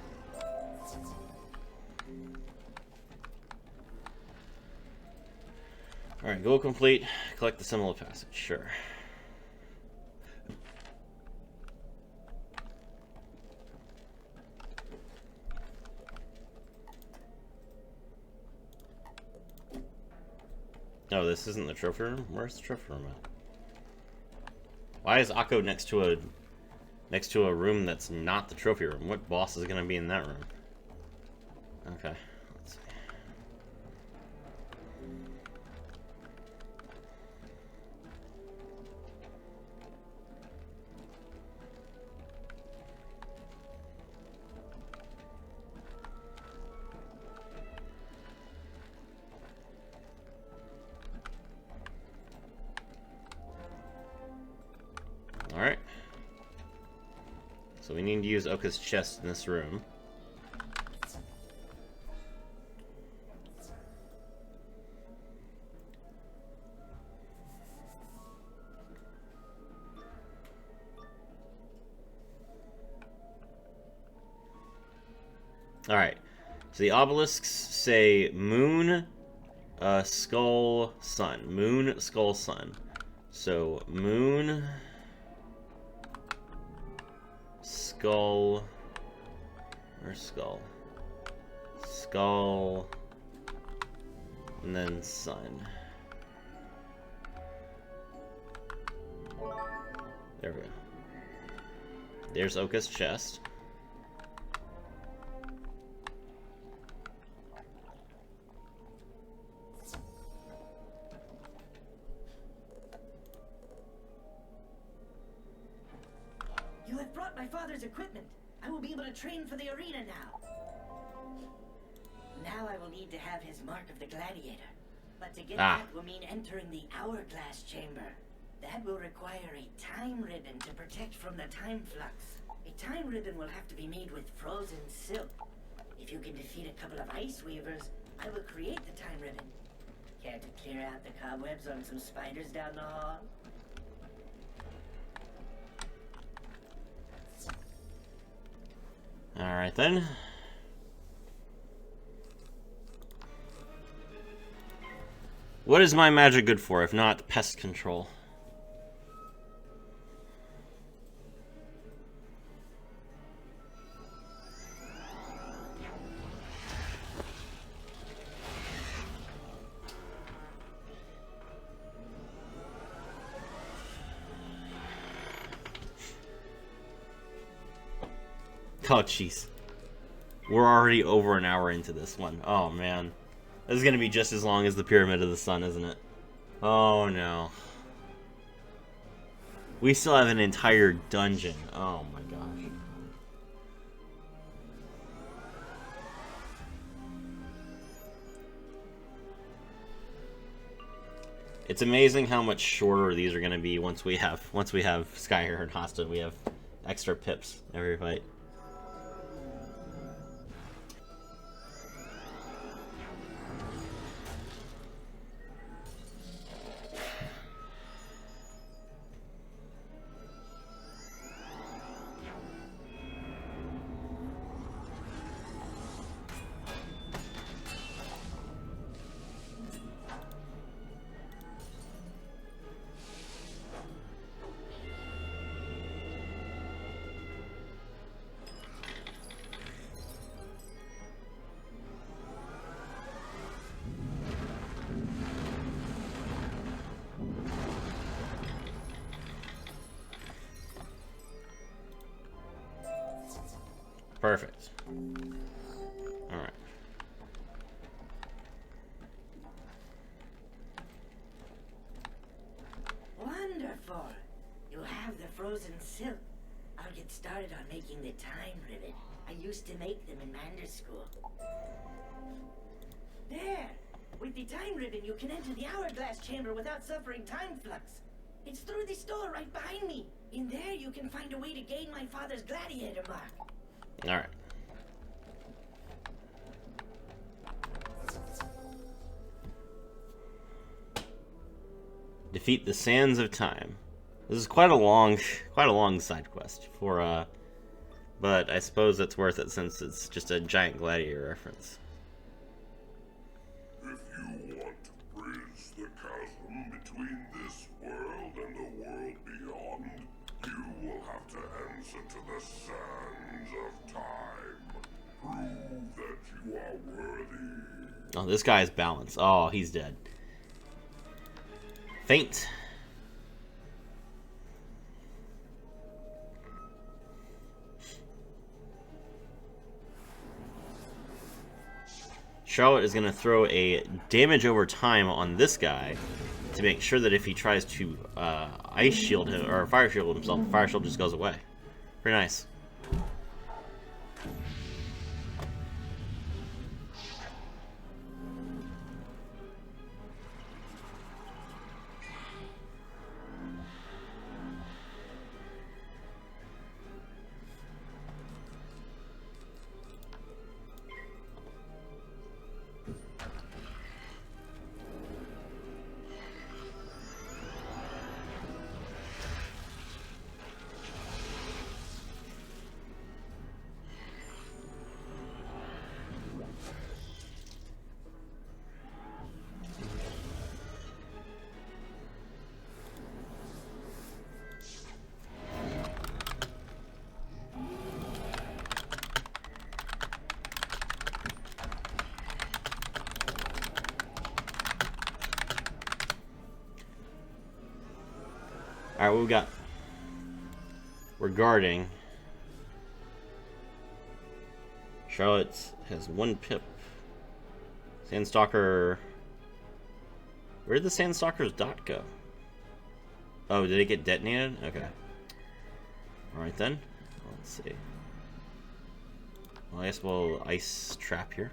Alright, goal complete. Collect the symbol of passage. Sure. Oh, this isn't the trophy room? Where's the trophy room at? Why is Akko next to a room that's not the trophy room? What boss is gonna be in that room? Okay, let's see. Alright. So we need to use Oka's chest in this room. Alright. So the obelisks say moon, skull, sun. Moon, skull, sun. So moon, skull, where's skull? Skull, and then sun. There we go. There's Oka's chest. You have brought my father's equipment. I will be able to train for the arena now. Now I will need to have his mark of the gladiator. But to get that will mean entering the hourglass chamber. That will require a time ribbon to protect from the time flux. A time ribbon will have to be made with frozen silk. If you can defeat a couple of ice weavers, I will create the time ribbon. Care to clear out the cobwebs on some spiders down the hall? Alright then. What is my magic good for, if not pest control? Oh, jeez. We're already over an hour into this one. Oh, man. This is going to be just as long as the Pyramid of the Sun, isn't it? Oh, no. We still have an entire dungeon. Oh, my gosh. It's amazing how much shorter these are going to be once we have Skyhair and Hosta. We have extra pips every fight. Perfect. Alright. Wonderful. before. You have the frozen silk. I'll get started on making the time ribbon. I used to make them in Mander School. There! With the time ribbon, you can enter the hourglass chamber without suffering time flux. It's through this door right behind me. In there, you can find a way to gain my father's gladiator mark. Alright. Defeat the Sands of Time. This is quite a long side quest for, but I suppose it's worth it since it's just a giant gladiator reference. If you want to bridge the chasm between this world and the world beyond, you will have to answer to the sands of time. Prove that you are worthy. Oh, this guy is balanced. Oh, he's dead. Faint. Charlotte is going to throw a damage over time on this guy to make sure that if he tries to ice shield him or fire shield himself, the fire shield just goes away. Pretty nice. Alright, what we got? We're guarding. Charlotte has 1 pip. Sandstalker. Where did the Sandstalker's dot go? Oh, did it get detonated? Okay. Alright then. Let's see. Well, I guess we'll ice trap here.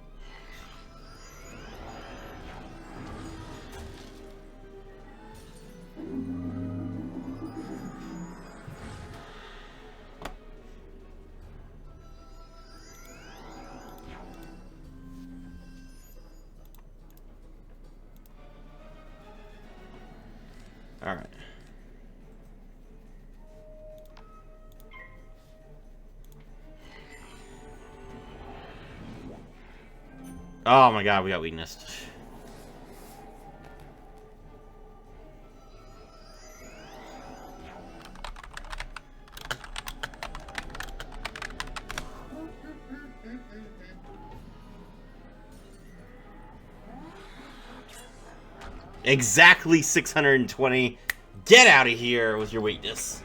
Alright. Oh my god, we got weakness. Exactly 620. Get out of here with your weakness.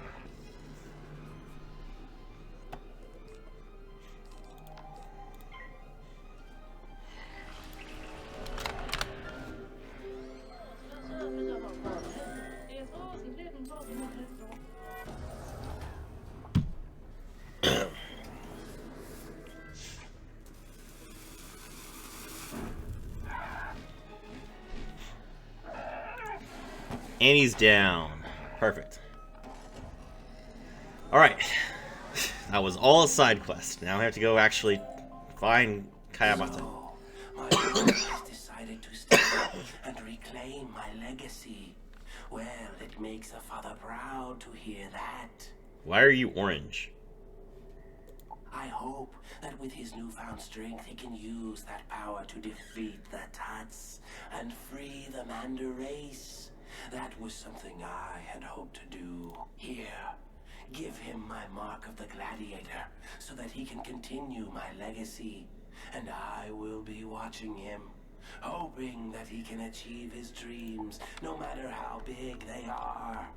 And he's down. Perfect. Alright. That was all a side quest. Now I have to go actually find Kayabata. So, my father has decided to step up and reclaim my legacy. Well, it makes a father proud to hear that. Why are you orange? I hope that with his newfound strength, he can use that power to defeat the Tuts and free the Mander race. That was something I had hoped to do. Here, give him my mark of the gladiator so that he can continue my legacy. And I will be watching him, hoping that he can achieve his dreams, no matter how big they are.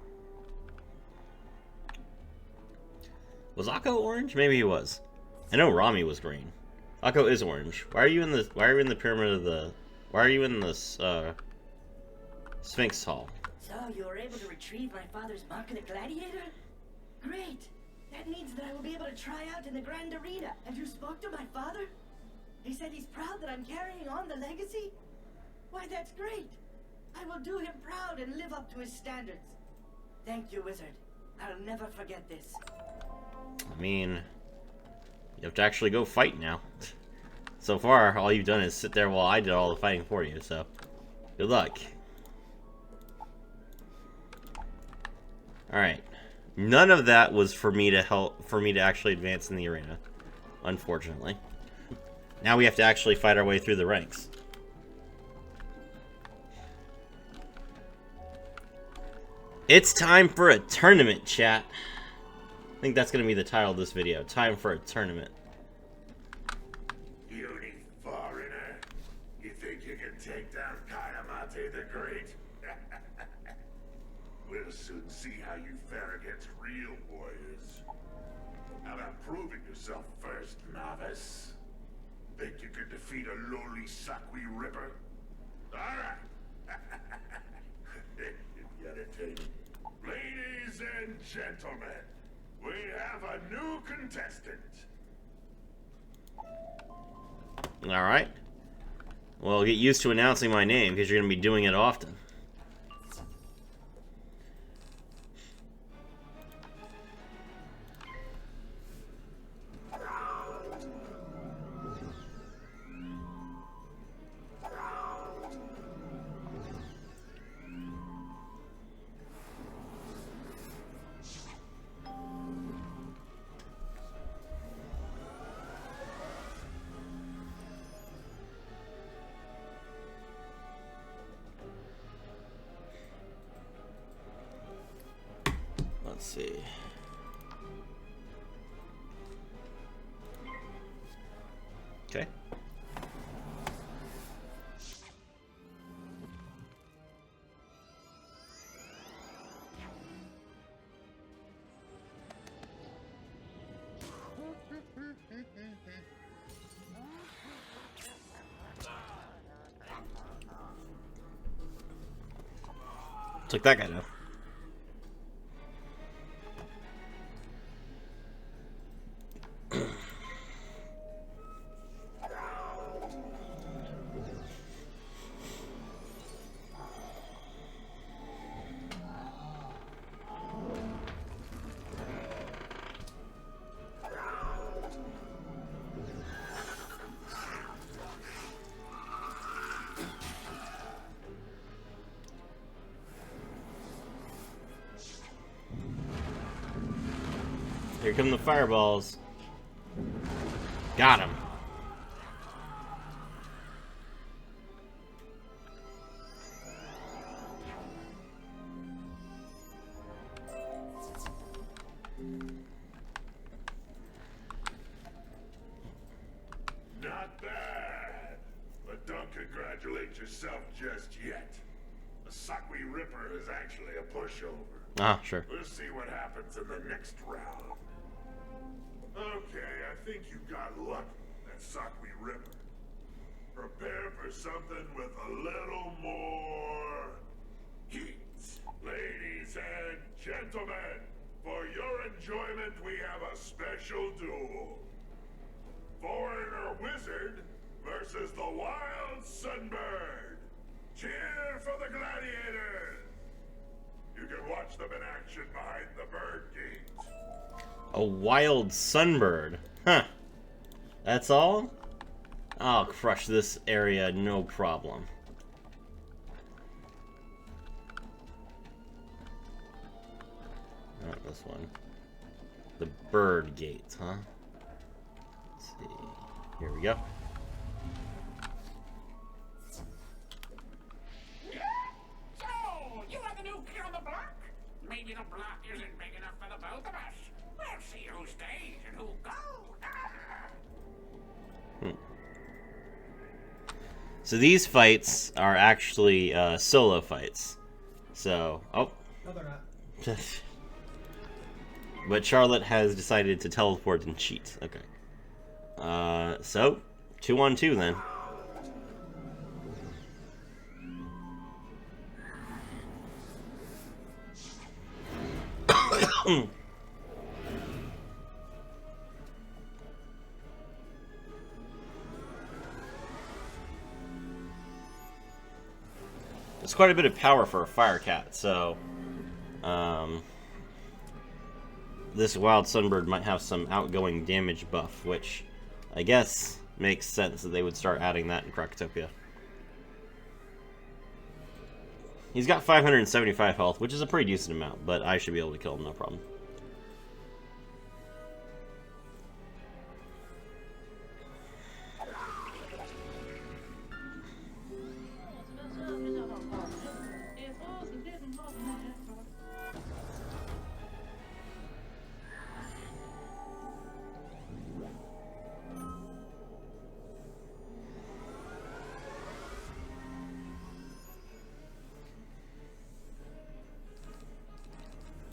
Was Akko orange? Maybe he was. I know Rami was green. Akko is orange. Why are you in the pyramid of the... Why are you in this, Sphinx Hall? So, So you were able to retrieve my father's Mark of the Gladiator? Great! That means that I will be able to try out in the Grand Arena. And you spoke to my father? He said he's proud that I'm carrying on the legacy? Why, that's great! I will do him proud and live up to his standards. Thank you, Wizard. I'll never forget this. I mean, you have to actually go fight now. So far, all you've done is sit there while I did all the fighting for you, so good luck. Alright. None of that was for me to actually advance in the arena, unfortunately. Now we have to actually fight our way through the ranks. It's time for a tournament, chat. I think that's going to be the title of this video. Time for a tournament. Puny foreigner. You think you can take down Kainamate the Great? We'll soon see how you fare against real warriors. How about proving yourself first, novice? Think you could defeat a lowly Sakwi Ripper? Alright. Entertaining. Ladies and gentlemen, we have a new contestant. Alright. Well, get used to announcing my name, because you're going to be doing it often. Let's see. Okay. Took that guy down. Here come the fireballs. Got him. Not bad. But don't congratulate yourself just yet. The Sakwi Ripper is actually a pushover. Ah, sure. We'll see what happens in the next round. Okay, I think you got lucky, that Sakwi Ripper. Prepare for something with a little more heat. Ladies and gentlemen, for your enjoyment, we have a special duel. Foreigner Wizard versus the Wild Sunbird. Cheer for the gladiators! You can watch them in action behind the bird gate. A wild sunbird. Huh. That's all? I'll crush this area, no problem. Not this one. The bird gate, huh? Let's see. Here we go. So, you are the new kid on the block? Maybe the block isn't big enough for the both of us. We'll see who stays and who goes. So these fights are actually solo fights. So, oh. No, they're not. But Charlotte has decided to teleport and cheat. Okay. So, 2-on-2 then. It's quite a bit of power for a fire cat, so this wild sunbird might have some outgoing damage buff, which I guess makes sense that they would start adding that in Krokotopia. He's got 575 health, which is a pretty decent amount, but I should be able to kill him, no problem.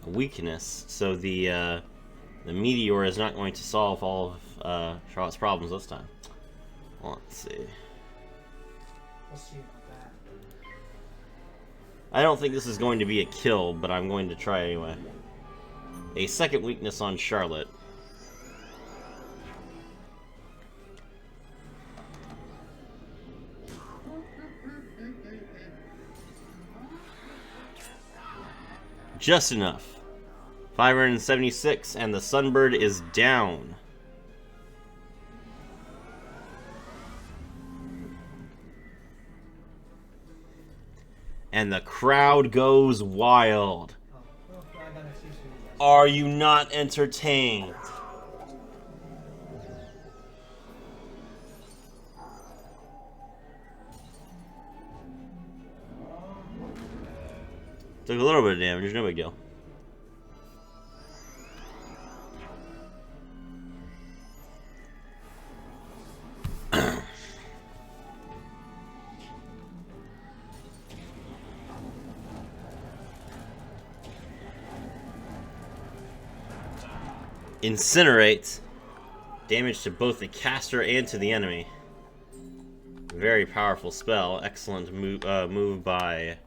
Weakness, so the meteor is not going to solve all of Charlotte's problems this time. Well, let's see. We'll see about that. I don't think this is going to be a kill, but I'm going to try anyway. A second weakness on Charlotte. Just enough. 576, and the Sunbird is down. And the crowd goes wild. Oh, well, I got excuse for you guys. Are you not entertained? Took a little bit of damage, no big deal. Incinerate. Damage to both the caster and to the enemy. Very powerful spell. Excellent move by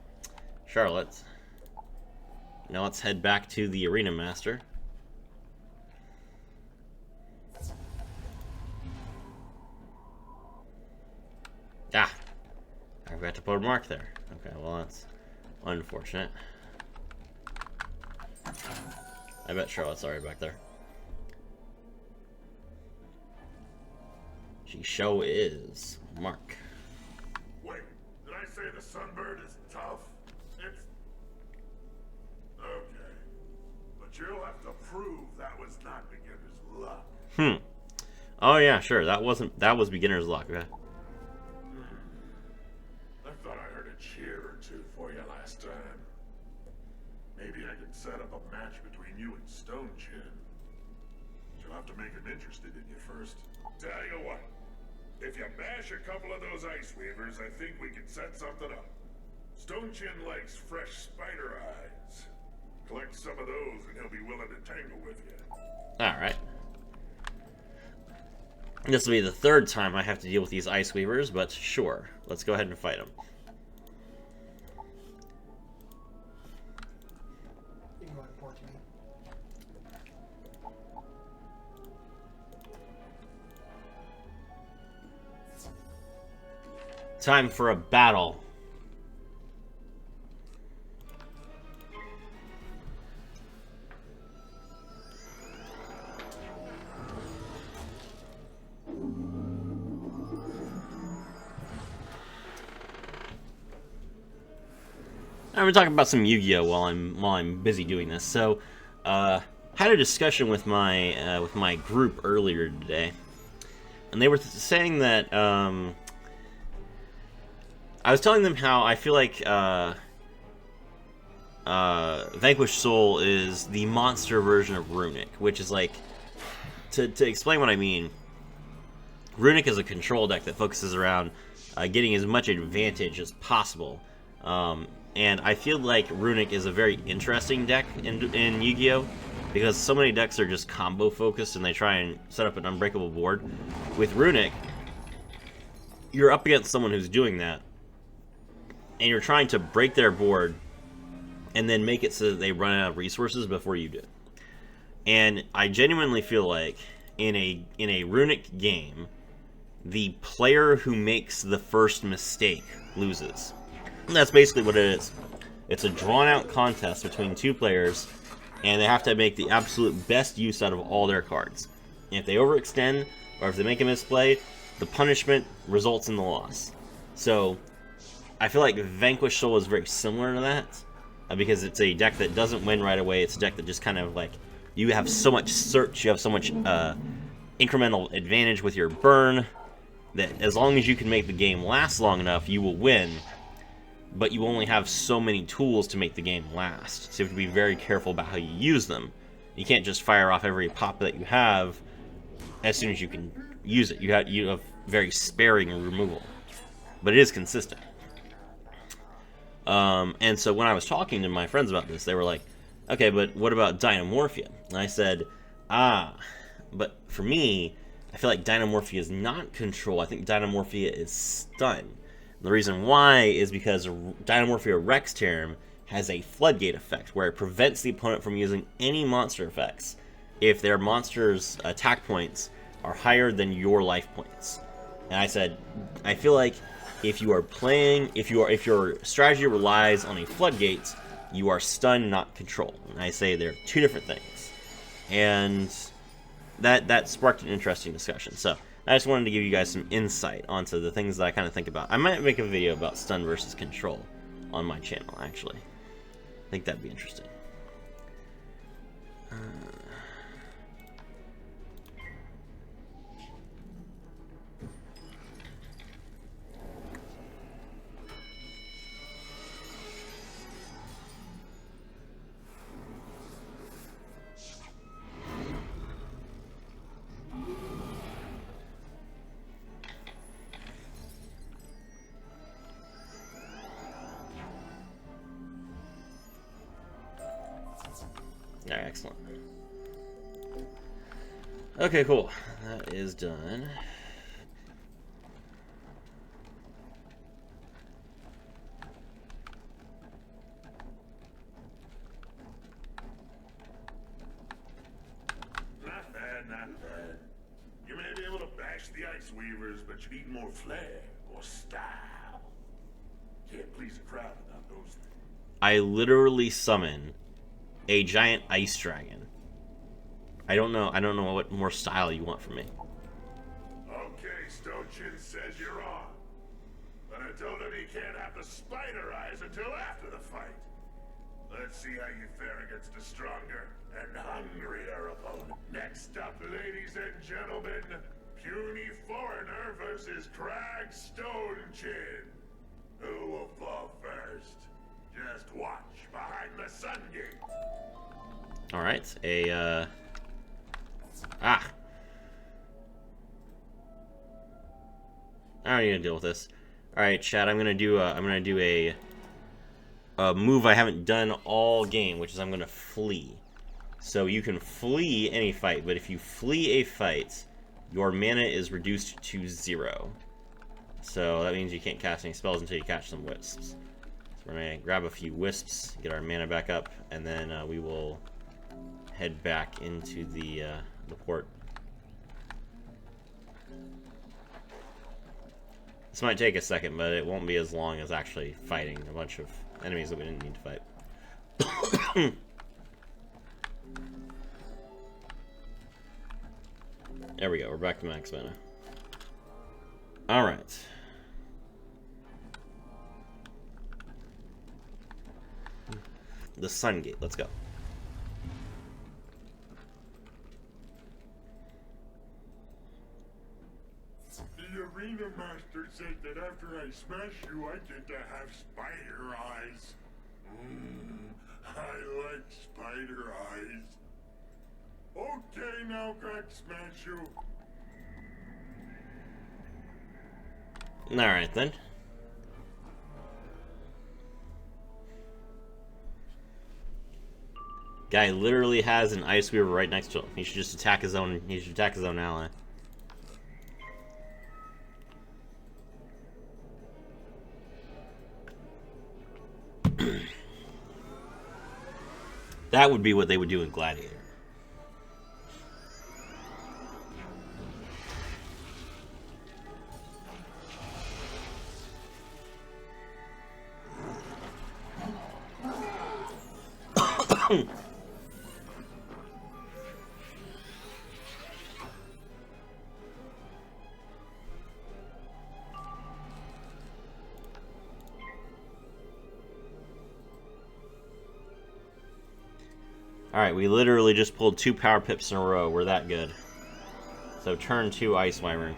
Charlotte. Now let's head back to the Arena Master. Ah! I forgot to put a mark there. Okay, well that's unfortunate. I bet Charlotte's already back there. She show is. Mark. Wait, did I say the Sunbird is tough? It's... Okay. But you'll have to prove that was not beginner's luck. Oh yeah, sure. That was beginner's luck, okay. I thought I heard a cheer or two for you last time. Maybe I can set up a match between you and Stone Chin. You'll have to make him interested in you first. Tell you what. If you bash a couple of those Ice Weavers, I think we can set something up. Stone Chin likes fresh spider eyes. Collect some of those and he'll be willing to tangle with you. Alright. This will be the third time I have to deal with these Ice Weavers, but sure. Let's go ahead and fight them. You can go ahead and port to me. Time for a battle. I'm gonna talk about some Yu-Gi-Oh while I'm busy doing this. So, had a discussion with my group earlier today, and they were saying that I was telling them how I feel like Vanquished Soul is the monster version of Runic, which is like, to explain what I mean, Runic is a control deck that focuses around getting as much advantage as possible. And I feel like Runic is a very interesting deck in Yu-Gi-Oh! Because so many decks are just combo focused and they try and set up an unbreakable board. With Runic, you're up against someone who's doing that, and you're trying to break their board and then make it so that they run out of resources before you do. And I genuinely feel like in a runic game, the player who makes the first mistake loses. And that's basically what it is. It's a drawn-out contest between two players, and they have to make the absolute best use out of all their cards. And if they overextend, or if they make a misplay, the punishment results in the loss. So, I feel like Vanquish Soul is very similar to that, because it's a deck that doesn't win right away. It's a deck that just kind of like, you have so much search, you have so much incremental advantage with your burn, that as long as you can make the game last long enough, you will win. But you only have so many tools to make the game last. So you have to be very careful about how you use them. You can't just fire off every pop that you have as soon as you can use it. You have very sparing removal. But it is consistent. And so when I was talking to my friends about this, they were like, okay, but what about Dynamorphia? And I said, but for me, I feel like Dynamorphia is not control. I think Dynamorphia is stun. The reason why is because Dynamorphia Rex Term has a floodgate effect, where it prevents the opponent from using any monster effects if their monster's attack points are higher than your life points. And I said, I feel like if you are playing, if your strategy relies on a floodgate, you are stun, not control. And I say they're two different things. And that sparked an interesting discussion. So I just wanted to give you guys some insight onto the things that I kind of think about. I might make a video about stun versus control on my channel, actually. I think that'd be interesting. Alright, excellent. Okay, cool. That is done. Not bad, not bad. You may be able to bash the Ice Weavers, but you need more flair or style. Can't please a crowd without those things. I literally summon a giant ice dragon. I don't know what more style you want from me. Okay, Stochin says you're on. But I told him he can't have the spider eyes until after the fight. Let's see how you fare against a stronger and hungrier opponent. Next up, ladies and gentlemen, Puny Foreigner versus Crag Stonechin. Who will fall first? Just watch behind the sun gate. Alright, I don't need to deal with this. Alright, chat, I'm gonna do a move I haven't done all game, which is I'm gonna flee. So you can flee any fight, but if you flee a fight, your mana is reduced to 0. So that means you can't cast any spells until you catch some wisps. So we're gonna grab a few wisps, get our mana back up, and then we will head back into the port. This might take a second, but it won't be as long as actually fighting a bunch of enemies that we didn't need to fight. There we go, we're back to max mana. Alright. The Sun Gate, let's go. The Arena Master said that after I smash you, I get to have spider eyes. I like spider eyes. Okay, now Crack smash you. Alright then. Guy literally has an Ice Weaver right next to him. He should just attack his own. He should attack his own ally. That would be what they would do in Gladiator. Alright, we literally just pulled 2 power pips in a row. We're that good. So turn 2 Ice Wyvern.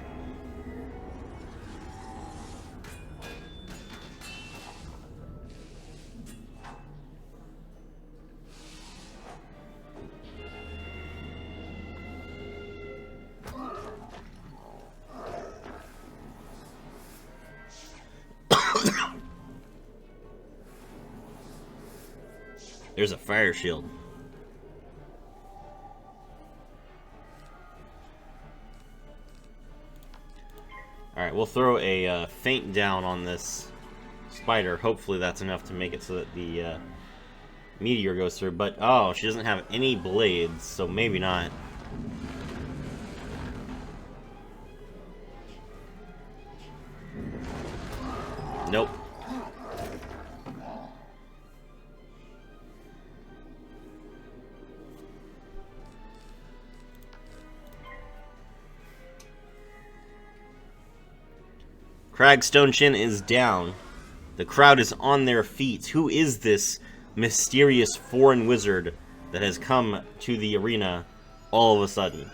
There's a fire shield. Alright, we'll throw a feint down on this spider. Hopefully that's enough to make it so that the meteor goes through. But, oh, she doesn't have any blades, so maybe not. Nope. Krokosphinx is down. The crowd is on their feet. Who is this mysterious foreign wizard that has come to the arena all of a sudden?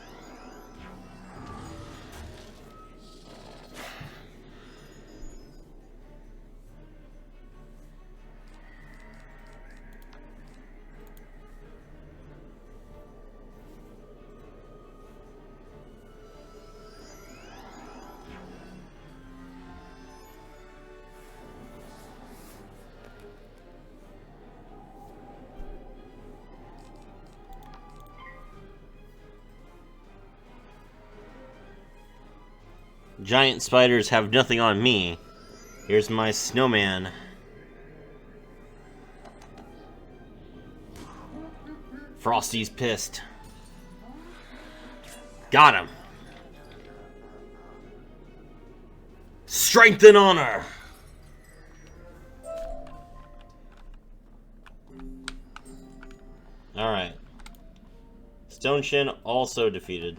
Giant spiders have nothing on me. Here's my snowman. Frosty's pissed. Got him. Strength and honor. Alright. Stone Shin also defeated.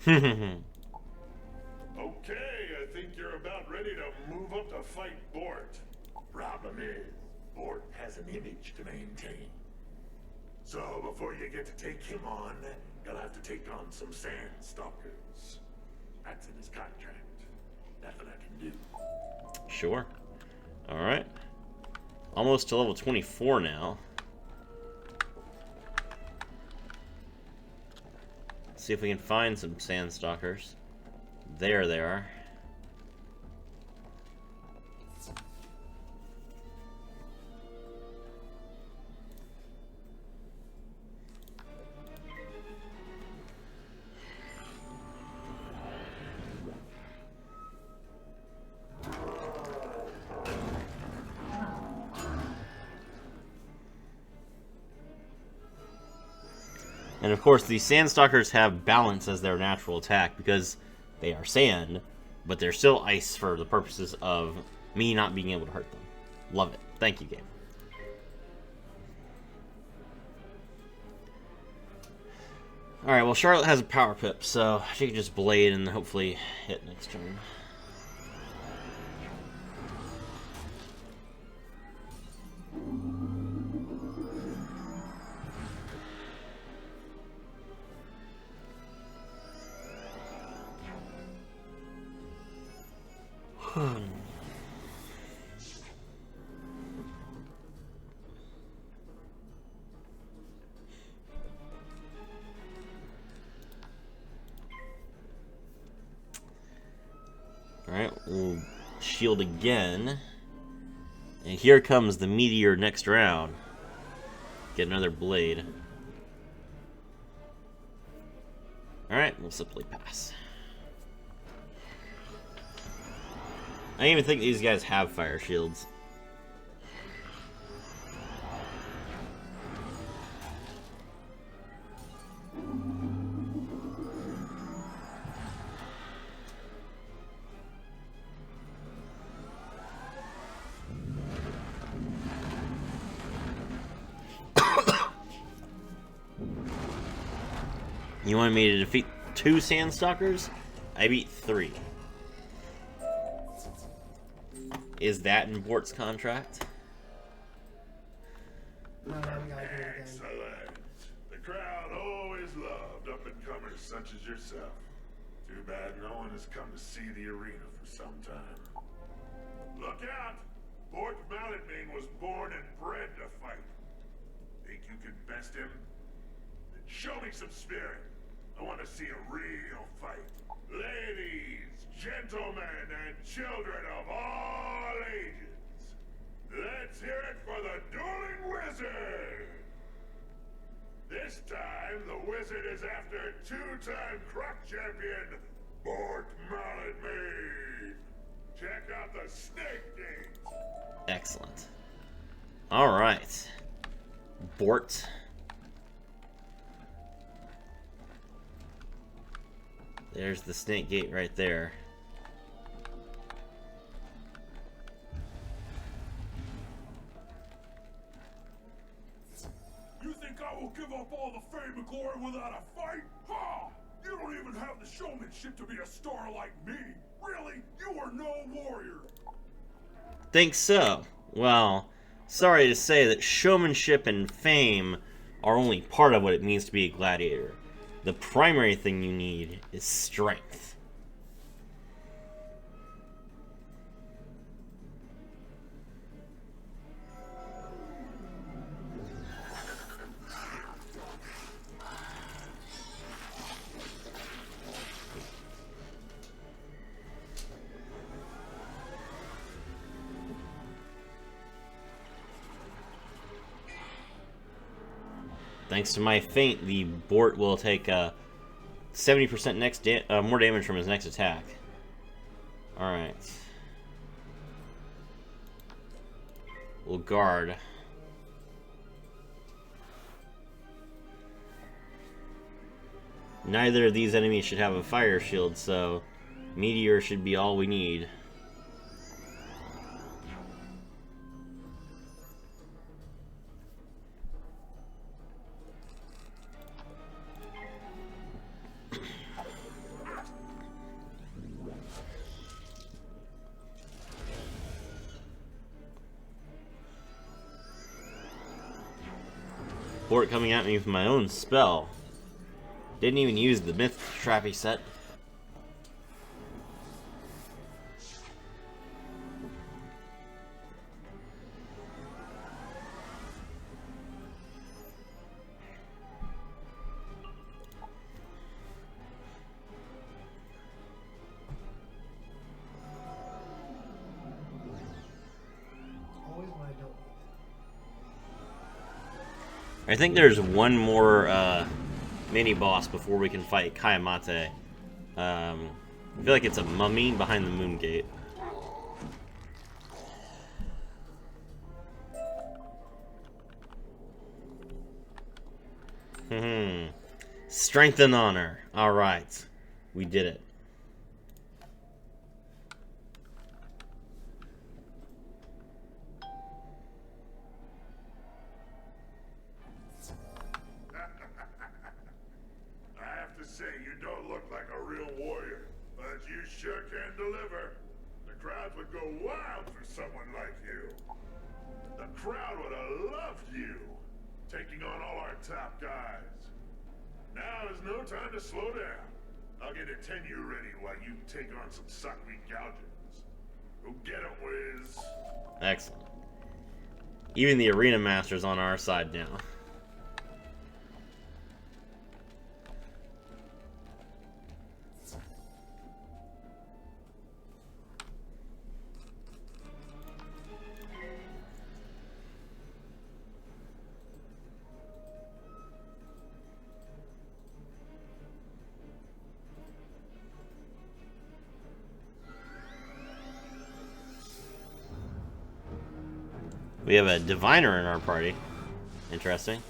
Okay, I think you're about ready to move up to fight Bort. Problem is, Bort has an image to maintain. So before you get to take him on, you'll have to take on some sand stalkers. That's in his contract. That's what I can do. Sure. Alright. Almost to level 24 now. See if we can find some sand stalkers. There they are. And of course, the Sandstalkers have balance as their natural attack because they are sand, but they're still ice for the purposes of me not being able to hurt them. Love it. Thank you, game. Alright, well, Charlotte has a power pip, so she can just blade and hopefully hit next turn. Alright, we'll shield again. And here comes the meteor next round. Get another blade. Alright, we'll simply pass. I don't even think these guys have fire shields. You wanted me to defeat 2 Sandstalkers? I beat 3. Is that in Bort's contract? No, we gotta do it again. Excellent. The crowd always loved up-and-comers such as yourself. Too bad no one has come to see the arena for some time. Look out! Bort Maladmane was born and bred to fight. Think you can best him? Then show me some spirit. I want to see a real fight. Ladies, gentlemen, and children of all ages, let's hear it for the Dueling Wizard! This time, the wizard is after 2-time Croc champion, Bort Maladmane. Check out the snake gates. Excellent. Alright. Bort. There's the snake gate right there. You think I will give up all the fame and glory without a fight? Ha! You don't even have the showmanship to be a star like me. Really? You are no warrior. Think so? Well, sorry to say that showmanship and fame are only part of what it means to be a gladiator. The primary thing you need is strength. Thanks to my feint, the Bort will take 70% more damage from his next attack. Alright. We'll guard. Neither of these enemies should have a fire shield, so Meteor should be all we need. Bort coming at me with my own spell. Didn't even use the myth trap he set. Always when I don't. I think there's one more mini boss before we can fight Kayamate. I feel like it's a mummy behind the moon gate. Strength and honor. Alright. We did it. I have to say, you don't look like a real warrior, but you sure can deliver. The crowd would go wild for someone like you. The crowd would have loved you, taking on all our top guys. Now is no time to slow down. I'll get a tenure ready while you take on some suck-me gougings. Go get 'em, Wiz. Excellent. Even the arena master's on our side now. We have a diviner in our party. Interesting.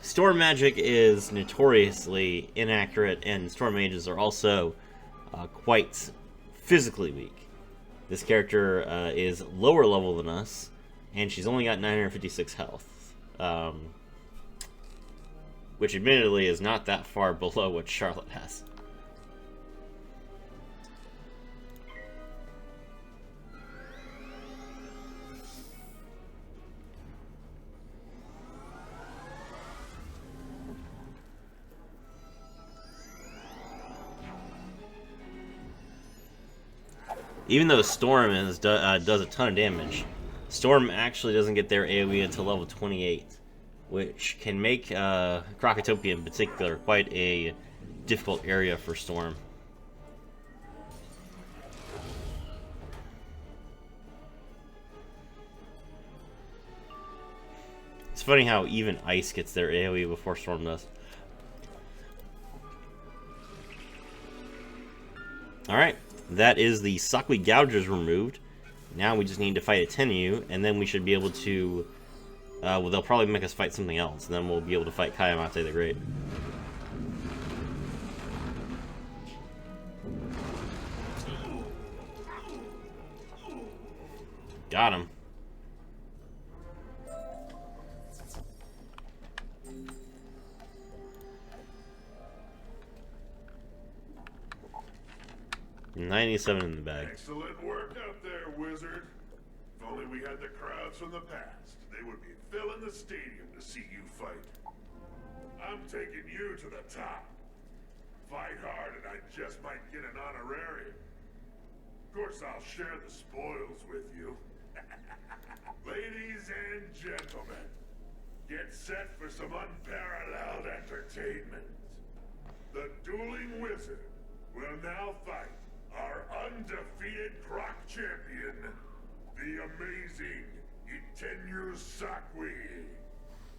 Storm magic is notoriously inaccurate, and storm mages are also quite physically weak. This character is lower level than us, And she's only got 956 health. Which admittedly is not that far below what Charlotte has. Even though Storm does a ton of damage, Storm actually doesn't get their AoE until level 28, which can make Krokotopia in particular quite a difficult area for Storm. It's funny how even Ice gets their AoE before Storm does. Alright. That is the Sakui Gougers removed. Now we just need to fight a Tenyu, and then we should be able to... well, they'll probably make us fight something else, and then we'll be able to fight Kayamate the Great. Got him. $97 in the bag. Excellent work up there, wizard. If only we had the crowds from the past, they would be filling the stadium to see you fight. I'm taking you to the top. Fight hard and I just might get an honorarium. Of course, I'll share the spoils with you. Ladies and gentlemen, get set for some unparalleled entertainment. The dueling wizard will now fight our undefeated Croc champion, the amazing Itenyu Sakui,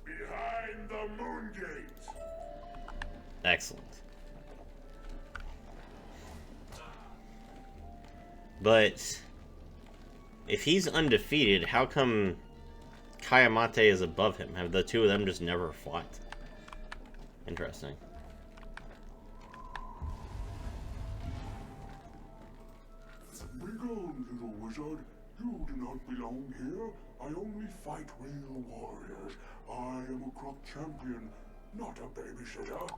behind the Moon Gate. Excellent. But if he's undefeated, how come Kayamate is above him? Have the two of them just never fought? Interesting. Begone, little wizard. You do not belong here. I only fight real warriors. I am a Croc champion, not a babysitter.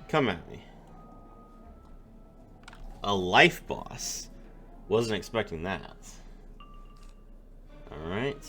Come at me. A life boss? Wasn't expecting that. Alright.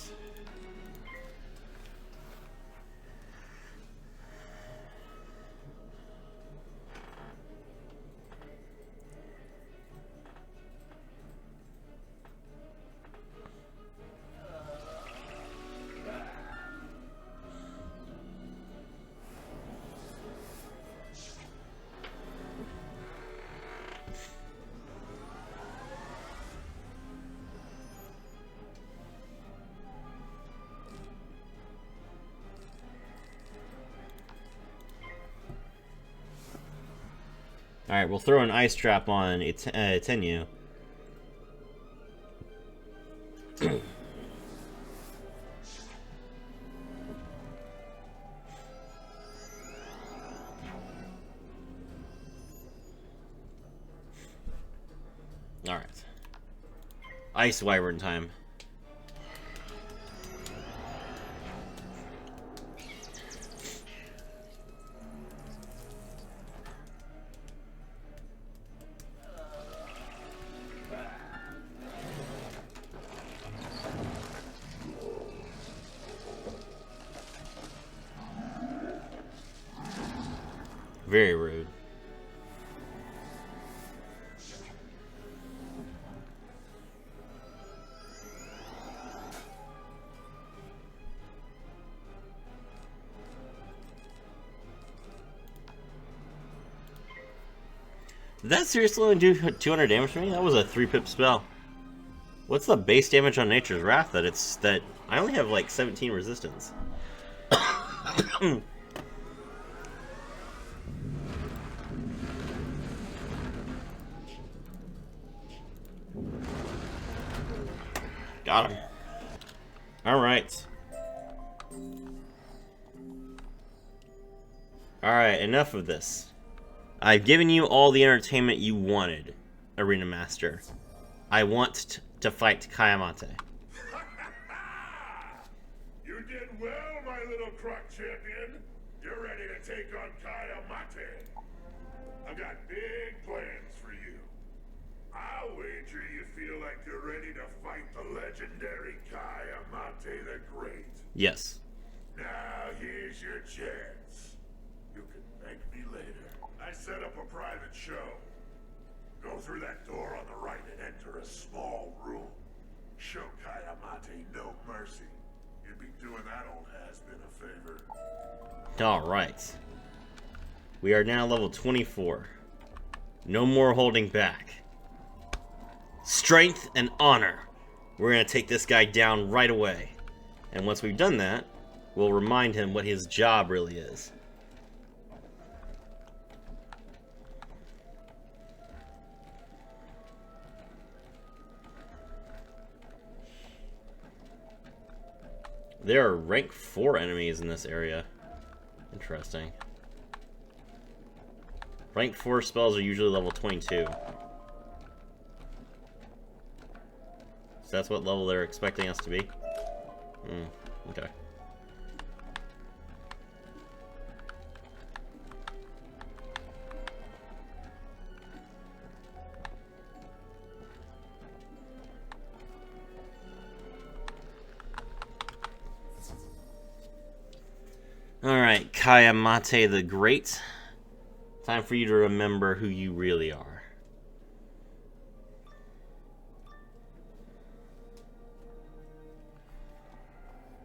Alright, we'll throw an ice trap on Tenyu. Alright. Ice Wyvern time. Very rude. Did that seriously only do 200 damage to me? That was a 3-pip spell. What's the base damage on Nature's Wrath that I only have like 17 resistance? Got him. Alright. Alright, enough of this. I've given you all the entertainment you wanted, Arena Master. I want to fight Kayamate. You did well, my little croc champion. You're ready to take on Kayamate. I've got big plans for you. I'll wager you feel like you're ready to fight the legendary Kayamate the Great. Yes. Now here's your chance. You can thank me later. I set up a private show. Go through that door on the right and enter a small room. Show Kayamate no mercy. You'd be doing that old has-been a favor. Alright. We are now level 24. No more holding back. Strength and honor. We're going to take this guy down right away. And once we've done that, we'll remind him what his job really is. There are rank 4 enemies in this area. Interesting. Rank 4 spells are usually level 22. So that's what level they're expecting us to be? Okay. Alright, Kayamate the Great. Time for you to remember who you really are.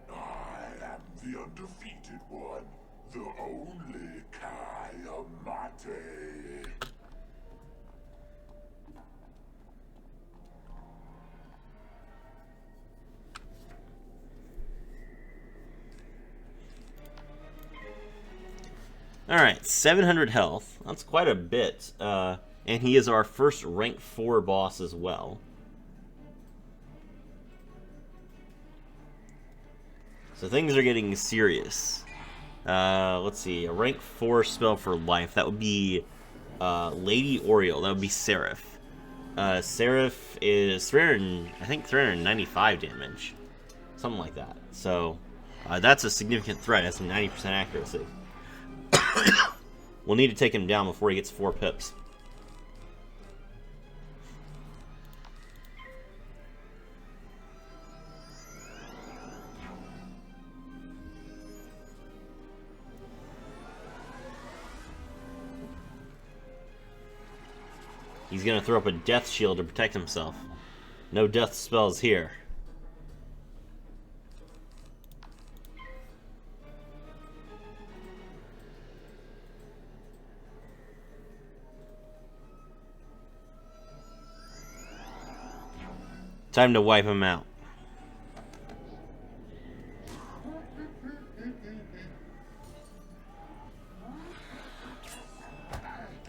I am the undefeated one, the only Kayamate. Alright, 700 health. That's quite a bit. And he is our first rank 4 boss as well. So things are getting serious. Let's see. A rank 4 spell for life. That would be Lady Oriole. That would be Seraph. Seraph is 395 damage. Something like that. So that's a significant threat. That's some 90% accuracy. We'll need to take him down before he gets 4 pips. He's gonna throw up a death shield to protect himself. No death spells here. Time to wipe him out.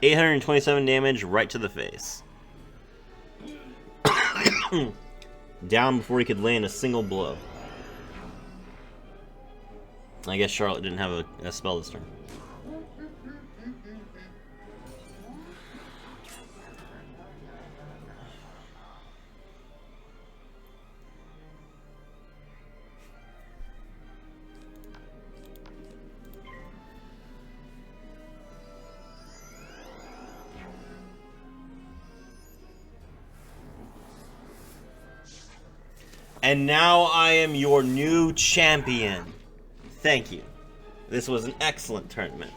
$827 damage right to the face. Down before he could land a single blow. I guess Charlotte didn't have a spell this turn. And now I am your new champion. Thank you. This was an excellent tournament.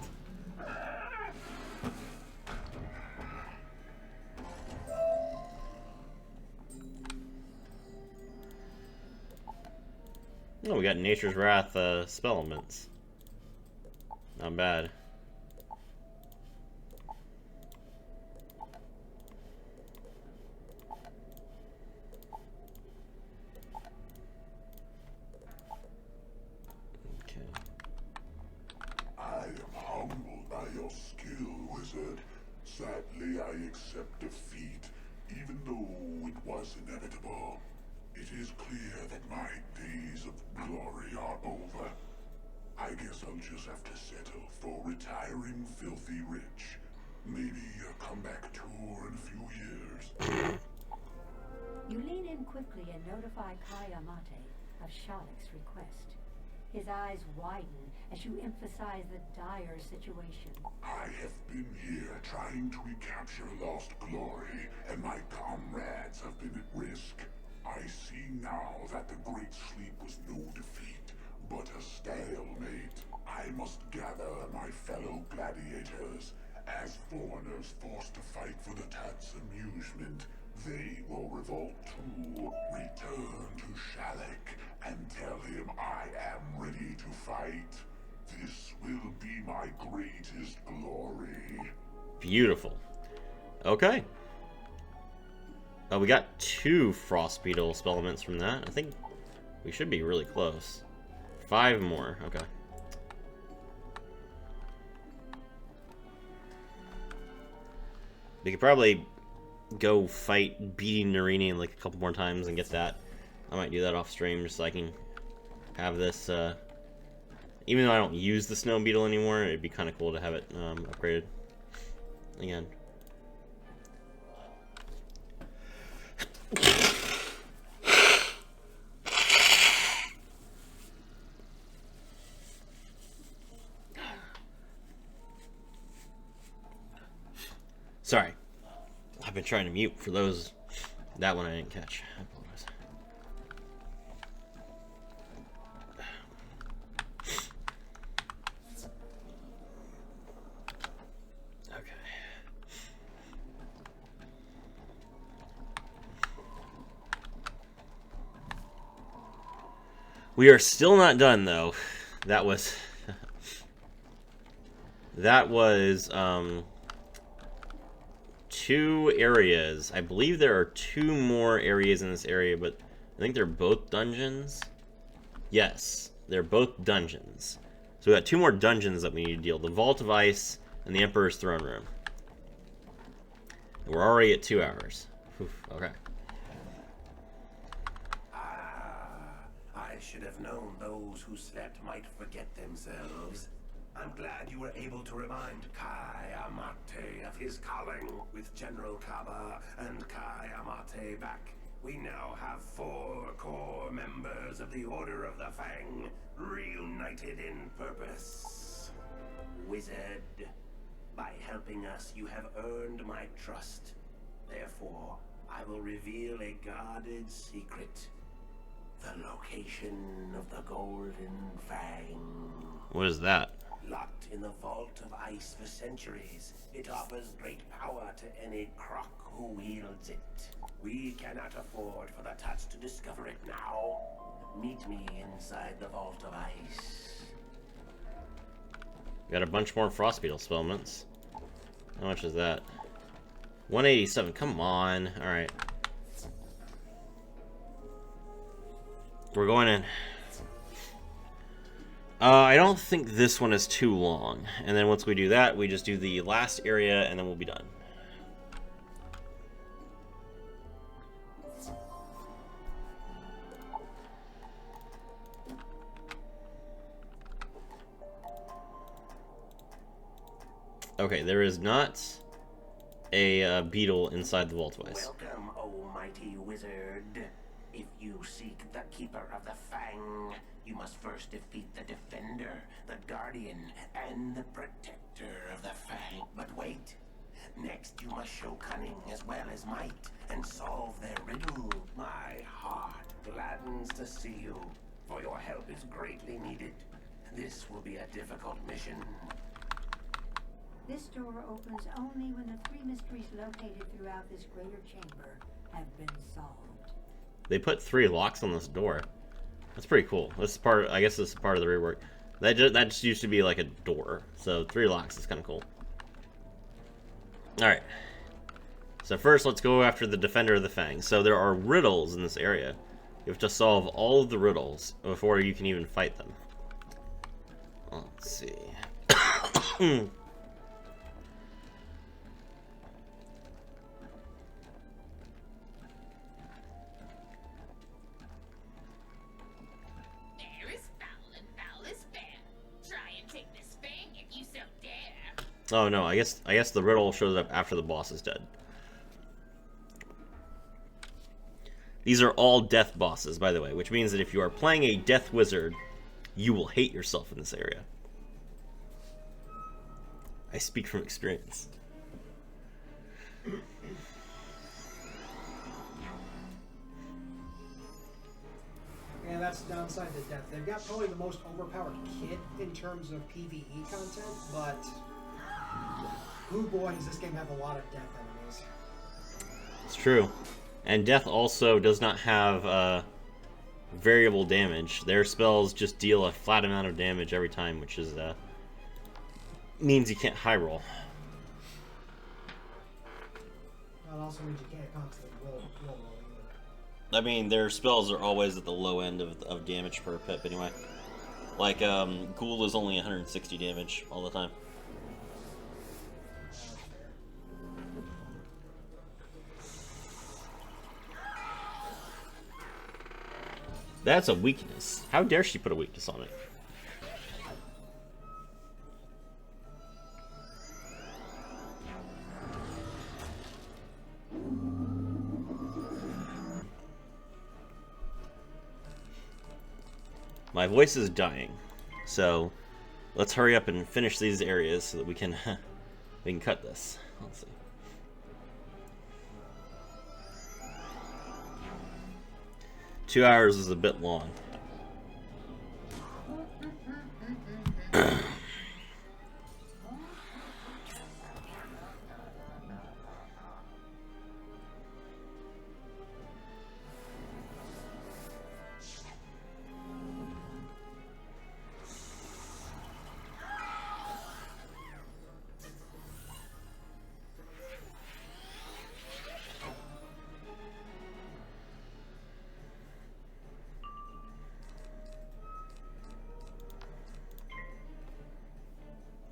Oh, we got Nature's Wrath spell elements. Not bad. Sadly, I accept defeat, even though it was inevitable. It is clear that my days of glory are over. I guess I'll just have to settle for retiring filthy rich. Maybe a comeback tour in a few years. You lean in Return quickly and notify Kai Amate of Shalek's request. His eyes widen as you emphasize the dire situation. I have been here trying to recapture lost glory, and my comrades have been at risk. I see now that the Great Sleep was no defeat, but a stalemate. I must gather my fellow gladiators. As foreigners forced to fight for the Tut's amusement, they will revolt too. Return to Shalek and tell him I am ready to fight. This will be my greatest glory. Beautiful. Okay. We got 2 Frost Beetle spell elements from that. I think we should be really close. 5 more. Okay. We could probably go fight beating Narini like a couple more times and get that. I might do that off stream just so I can have this, even though I don't use the Snow Beetle anymore, it'd be kind of cool to have it upgraded again. Sorry, I've been trying to mute for those. That one I didn't catch. I apologize. Okay. We are still not done though. That was 2 areas. I believe there are 2 more areas in this area, but I think they're both dungeons. Yes, they're both dungeons. So we got 2 more dungeons that we need to deal. The Vault of Ice and the Emperor's Throne Room. We're already at 2 hours. Oof, okay. I should have known those who slept might forget themselves. I'm glad you were able to remind Kai Amate of his calling. With General Kaba and Kai Amate back, we now have 4 core members of the Order of the Fang, reunited in purpose. Wizard, by helping us, you have earned my trust. Therefore, I will reveal a guarded secret. The location of the Golden Fang. What is that? Locked in the Vault of Ice for centuries, it offers great power to any croc who wields it. We cannot afford for the Tuts to discover it now. Meet me inside the Vault of Ice. Got a bunch more Frost Beetle spellments. How much is that? 187. Come on. Alright. We're going in. I don't think this one is too long. And then once we do that, we just do the last area and then we'll be done. Okay, there is not a beetle inside the Vault of Ice. Welcome, O mighty wizard. If you seek the Keeper of the Fang, you must first defeat the Defender, the Guardian, and the Protector of the Fang. But wait. Next, you must show cunning as well as might and solve their riddle. My heart gladdens to see you, for your help is greatly needed. This will be a difficult mission. This door opens only when the 3 mysteries located throughout this greater chamber have been solved. They put 3 locks on this door. That's pretty cool. This is part. I guess this is part of the rework. That just used to be like a door. So 3 locks is kind of cool. All right. So first, let's go after the Defender of the Fang. So there are riddles in this area. You have to solve all of the riddles before you can even fight them. Let's see. Oh no, I guess the riddle shows up after the boss is dead. These are all death bosses, by the way, which means that if you are playing a death wizard, you will hate yourself in this area. I speak from experience. Yeah, that's the downside to death. They've got probably the most overpowered kit in terms of PvE content, but oh boy, does this game have a lot of death enemies. It's true. And death also does not have variable damage. Their spells just deal a flat amount of damage every time, which is means you can't high roll. That also means you can't constantly roll either. I mean, their spells are always at the low end of damage per pip anyway. Like, Ghoul is only 160 damage all the time. That's a weakness. How dare she put a weakness on it? My voice is dying, so let's hurry up and finish these areas so that we can cut this. Let's see. Two hours is a bit long.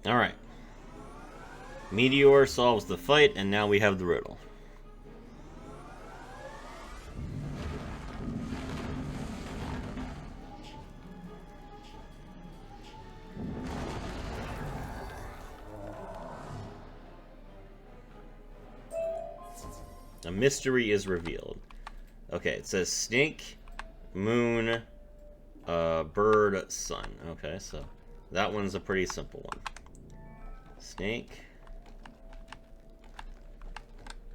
Alright. Meteor solves the fight, and now we have the riddle. A mystery is revealed. Okay, it says snake, moon, bird, sun. Okay, so that one's a pretty simple one. Snake,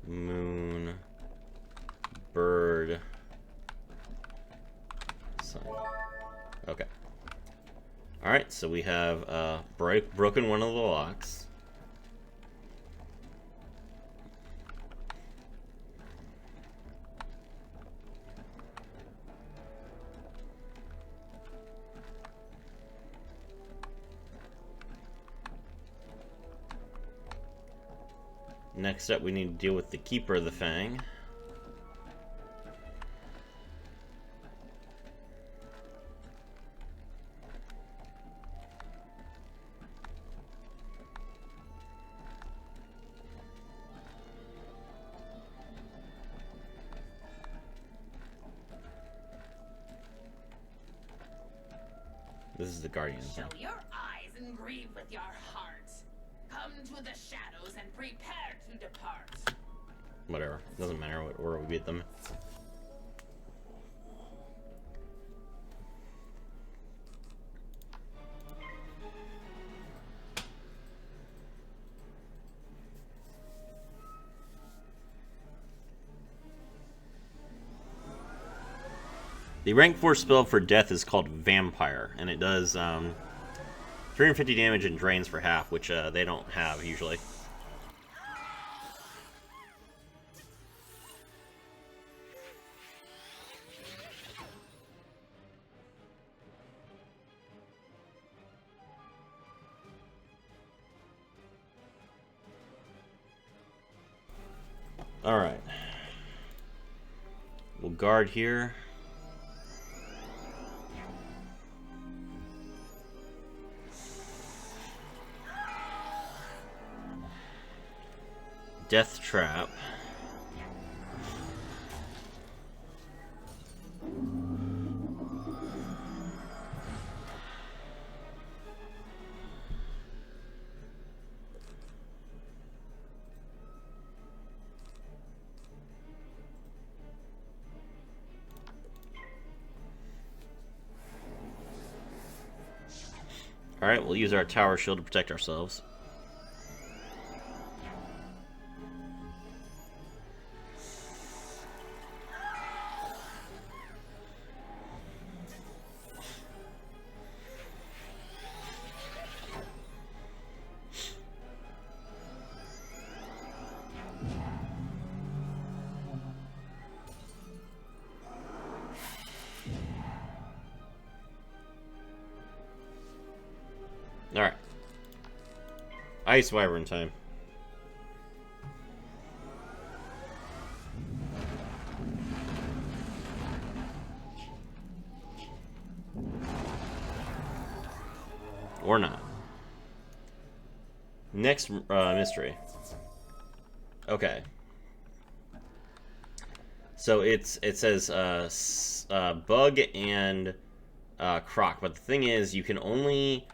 moon, bird, sun. Okay. Alright, so we have broken one of the locks. Next up, we need to deal with the Keeper of the Fang. This is the Guardian. Show your eyes and grieve with your heart. Come to the shadows and prepare to depart. Whatever. Doesn't matter what order we beat them. The rank 4 spell for death is called Vampire, and it does 350 damage and drains for half, which they don't have usually. Alright. We'll guard here. Death Trap. Alright, we'll use our tower shield to protect ourselves. Alright. Ice Wyvern time. Or not. Next mystery. Okay. So it says bug and croc, but the thing is, you can only,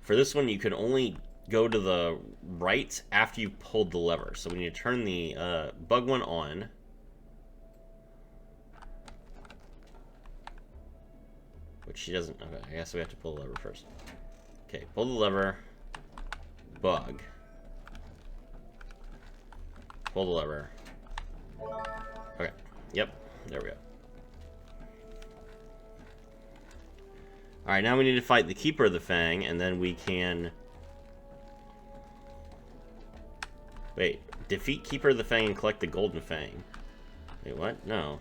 for this one, you can only go to the right after you pulled the lever. So we need to turn the bug one on. Which she doesn't. Okay, I guess we have to pull the lever first. Okay, pull the lever. Bug. Pull the lever. Okay. Yep. There we go. Alright, now we need to fight the Keeper of the Fang, and then we can... Wait. Defeat Keeper of the Fang and collect the Golden Fang. Wait, what? No.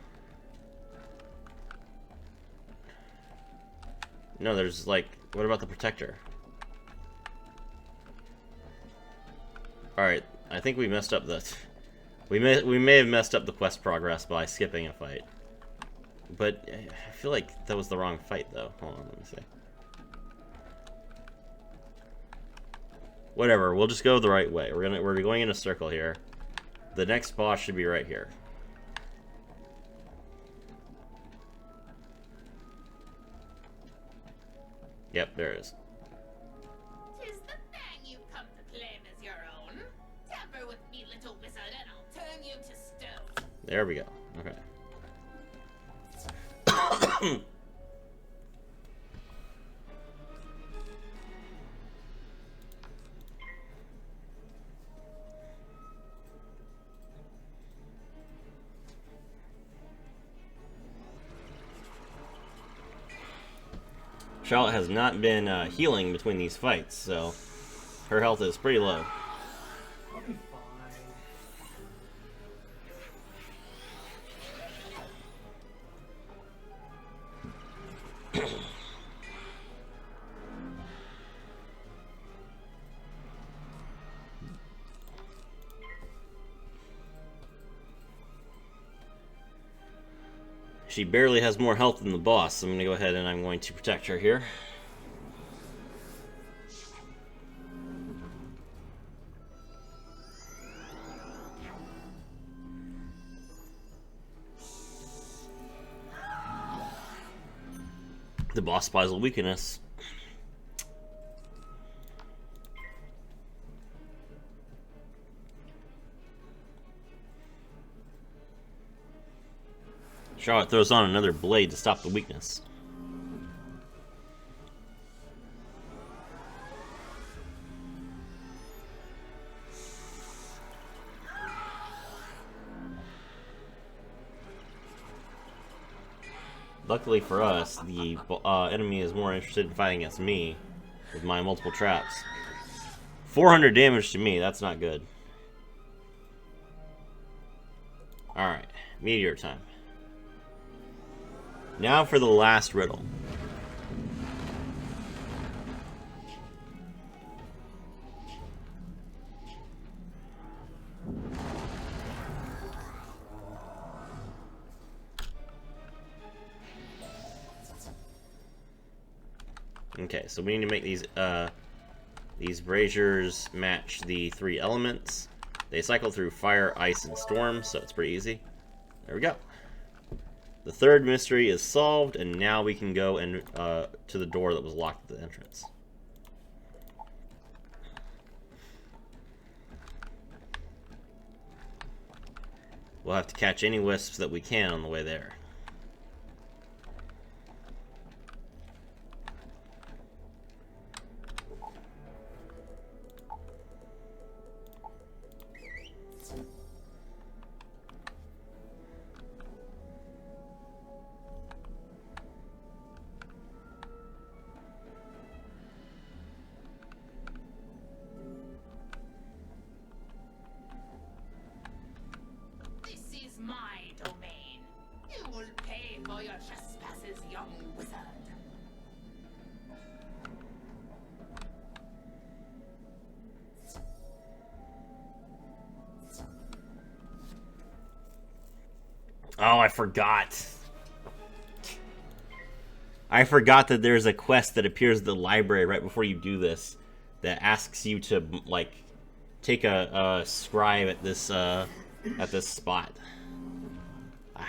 No, there's like... What about the Protector? Alright, I think we messed up the... We may have messed up the quest progress by skipping a fight. But I feel like that was the wrong fight, though. Hold on, let me see. Whatever, we'll just go the right way. We're going in a circle here. The next boss should be right here. Yep, there it is. Tis the thing you've come to claim as your own. Tamper with me, little wizard, and I'll turn you to stone. There we go. Okay. Charlotte has not been healing between these fights, so her health is pretty low. I'll be fine. She barely has more health than the boss, so I'm going to go ahead and I'm going to protect her here. The boss spies will weaken us. Charlotte throws on another blade to stop the weakness. Luckily for us, the enemy is more interested in fighting against me with my multiple traps. 400 damage to me, that's not good. Alright, meteor time. Now for the last riddle. Okay, so we need to make these braziers match the 3 elements. They cycle through fire, ice, and storm, so it's pretty easy. There we go. The third mystery is solved, and now we can go and to the door that was locked at the entrance. We'll have to catch any wisps that we can on the way there. young wizard. Oh, I forgot. I forgot that there's a quest that appears in the library right before you do this that asks you to, like, take a scribe at this spot. Ah.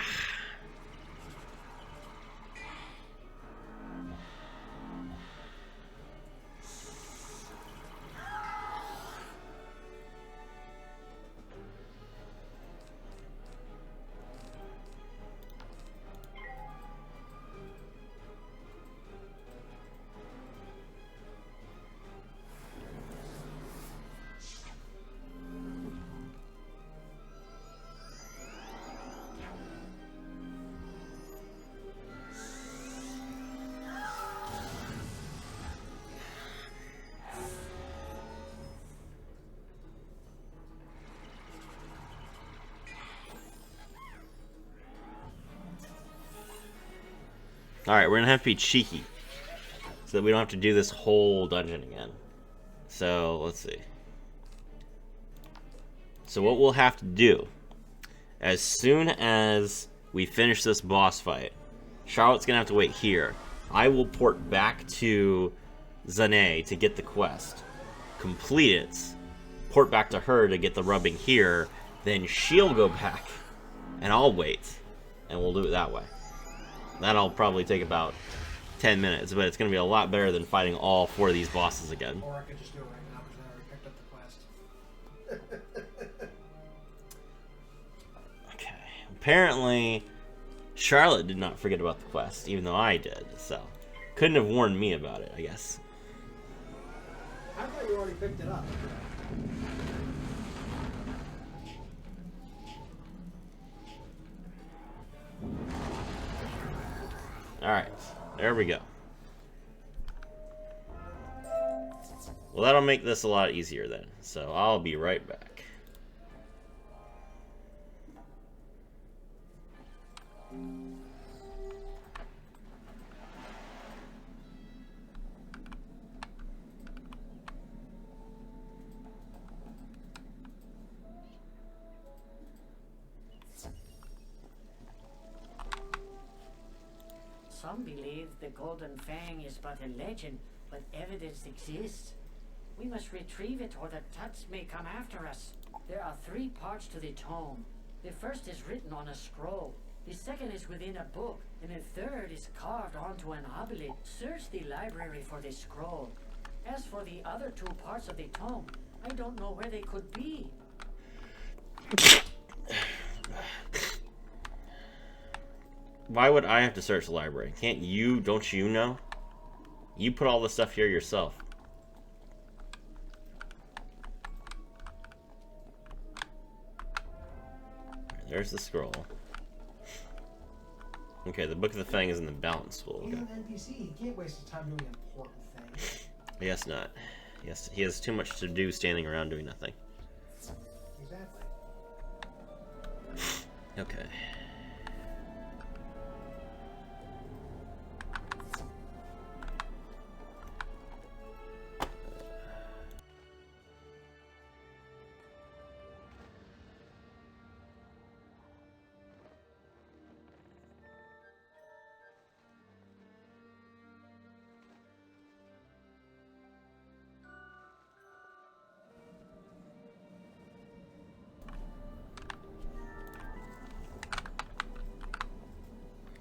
Alright, we're gonna have to be cheeky so that we don't have to do this whole dungeon again. So, let's see. So what we'll have to do, as soon as we finish this boss fight, Charlotte's gonna have to wait here. I will port back to Zane to get the quest, complete it, port back to her to get the rubbing here, then she'll go back, and I'll wait, and we'll do it that way. That'll probably take about 10 minutes, but it's going to be a lot better than fighting all 4 of these bosses again. Or I could just do it right now because I already picked up the quest. Okay. Apparently, Charlotte did not forget about the quest, even though I did, so couldn't have warned me about it, I guess. I thought you already picked it up. Alright, there we go. Well, that'll make this a lot easier then, so I'll be right back. Some believe the Golden Fang is but a legend, but evidence exists. We must retrieve it or the Tuts may come after us. There are 3 parts to the tome. The first is written on a scroll. The second is within a book, and the third is carved onto an obelisk. Search the library for the scroll. As for the other 2 parts of the tome, I don't know where they could be. Why would I have to search the library? Can't you, don't you know? You put all the stuff here yourself. There's the scroll. Okay, the Book of the Fang is in the balance school. He's Okay. an NPC. He can't waste his time doing important things. Yes, not. Yes, he has too much to do standing around doing nothing. Exactly. Okay.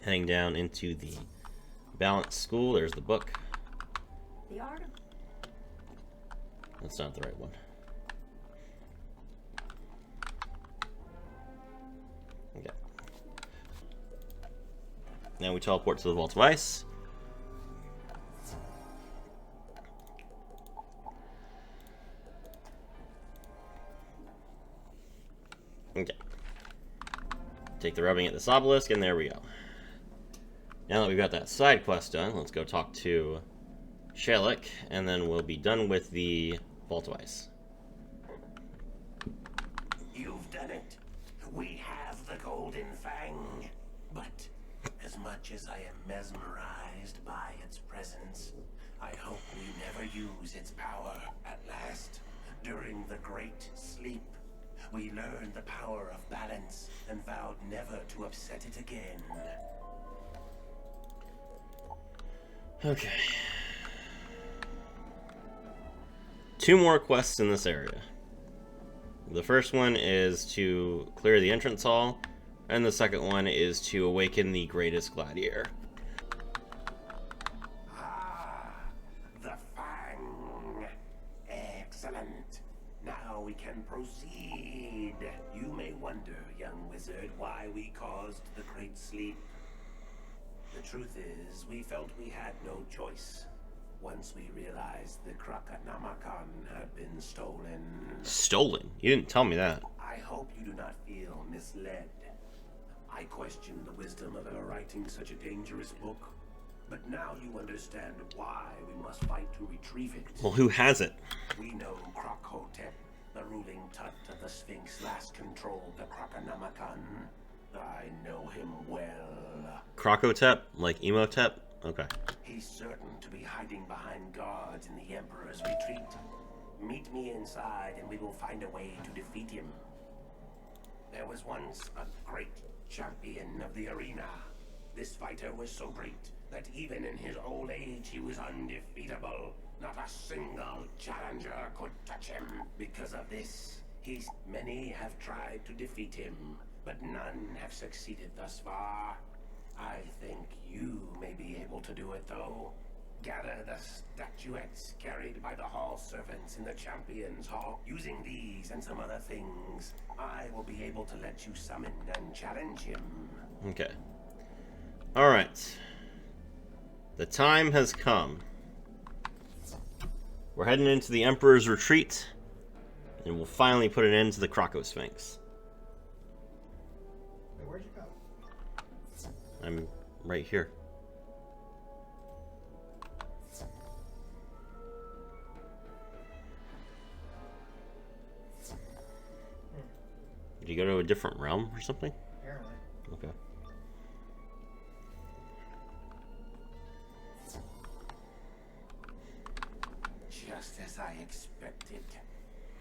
Heading down into the balance school. There's the book. The art of That's not the right one. Okay. Now we teleport to the Vault of Ice. Okay. Take the rubbing at this obelisk, and there we go. Now that we've got that side quest done, let's go talk to Shelik, and then we'll be done with the Vault of Ice. You've done it. We have the Golden Fang. But as much as I am mesmerized by its presence, I hope we never use its power. At last, during the Great Sleep, we learned the power of balance and vowed never to upset it again. Okay. 2 more quests in this area. The first one is to clear the entrance hall, and the second one is to awaken the greatest gladiator. Ah, the Fang. Excellent. Now we can proceed. You may wonder, young wizard, why we caused the Great Sleep. The truth is, we felt we had no choice. Once we realized the Krokonomicon had been stolen. Stolen? You didn't tell me that. I hope you do not feel misled. I questioned the wisdom of ever writing such a dangerous book, but now you understand why we must fight to retrieve it. Well, who has it? We know Krokosphinx, the ruling Tut of the Sphinx, last controlled the Krokonomicon. I know him well. Krokotep? Like Emotep? Okay. He's certain to be hiding behind guards in the Emperor's retreat. Meet me inside and we will find a way to defeat him. There was once a great champion of the arena. This fighter was so great that even in his old age he was undefeatable. Not a single challenger could touch him. Because of this, many have tried to defeat him, but none have succeeded thus far. I think you may be able to do it, though. Gather the statuettes carried by the hall servants in the Champions Hall. Using these and some other things, I will be able to let you summon and challenge him. Okay. Alright. The time has come. We're heading into the Emperor's retreat, and we'll finally put an end to the Krokosphinx. Wait, where'd you go? I'm right here. Did you go to a different realm or something? Apparently. Okay. Just as I expected,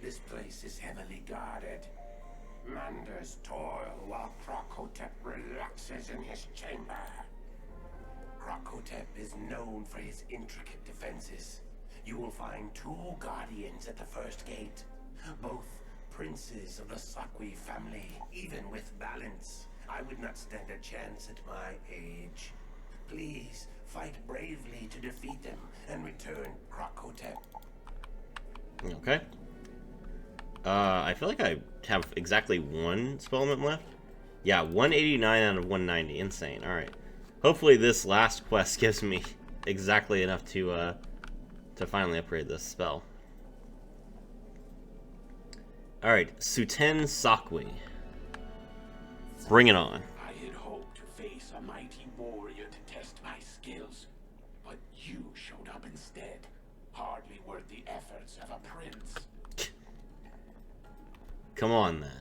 this place is heavily guarded. Manders toil while Krokosphinx relaxes in his chamber. Krokosphinx is known for his intricate defenses. You will find 2 guardians at the first gate, both princes of the Sakwi family. Even with balance, I would not stand a chance at my age. Please fight bravely to defeat them and return Krokosphinx. Okay. I feel like I have exactly 1 spell limit left. Yeah, 189 out of 190. Insane. Alright. Hopefully this last quest gives me exactly enough to finally upgrade this spell. Alright, Suten Sakwi. Bring it on. I had hoped to face a mighty warrior to test my skills, but you showed up instead. Hardly worth the efforts of a prince. Come on, then.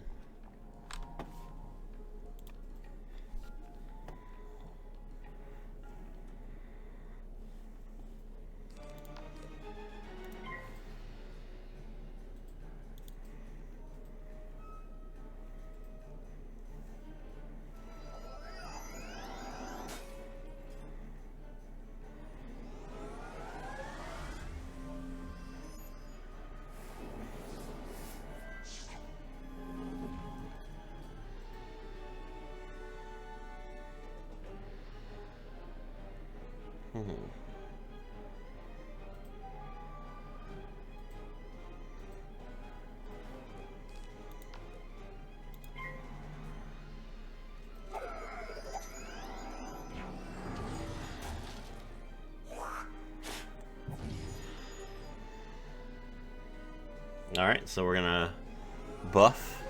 Alright, so we're gonna buff.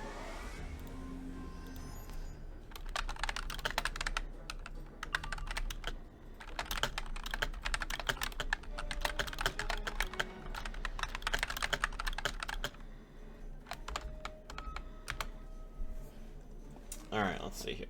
Alright, let's see here.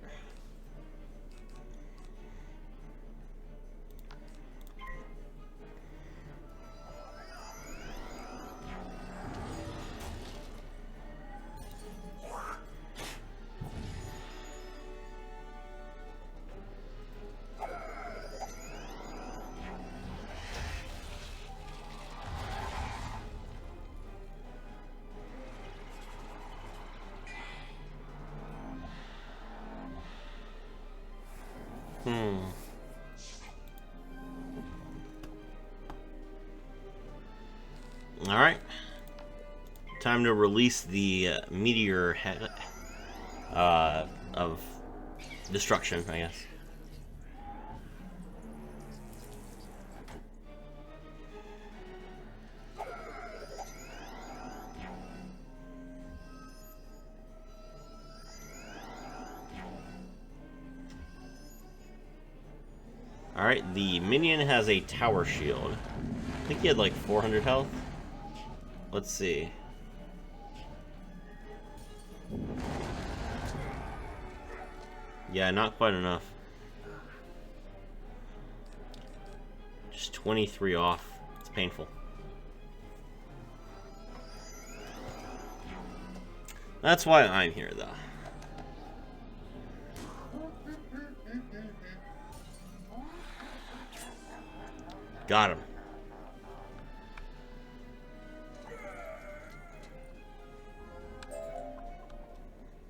Alright. Time to release the meteor of destruction, I guess. Alright, the minion has a tower shield. I think he had like 400 health. Let's see. Yeah, not quite enough. Just 23 off. It's painful. That's why I'm here, though. Got him.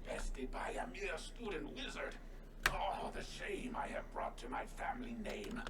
Bested by a mere student wizard. Oh, the shame I have brought to my family name.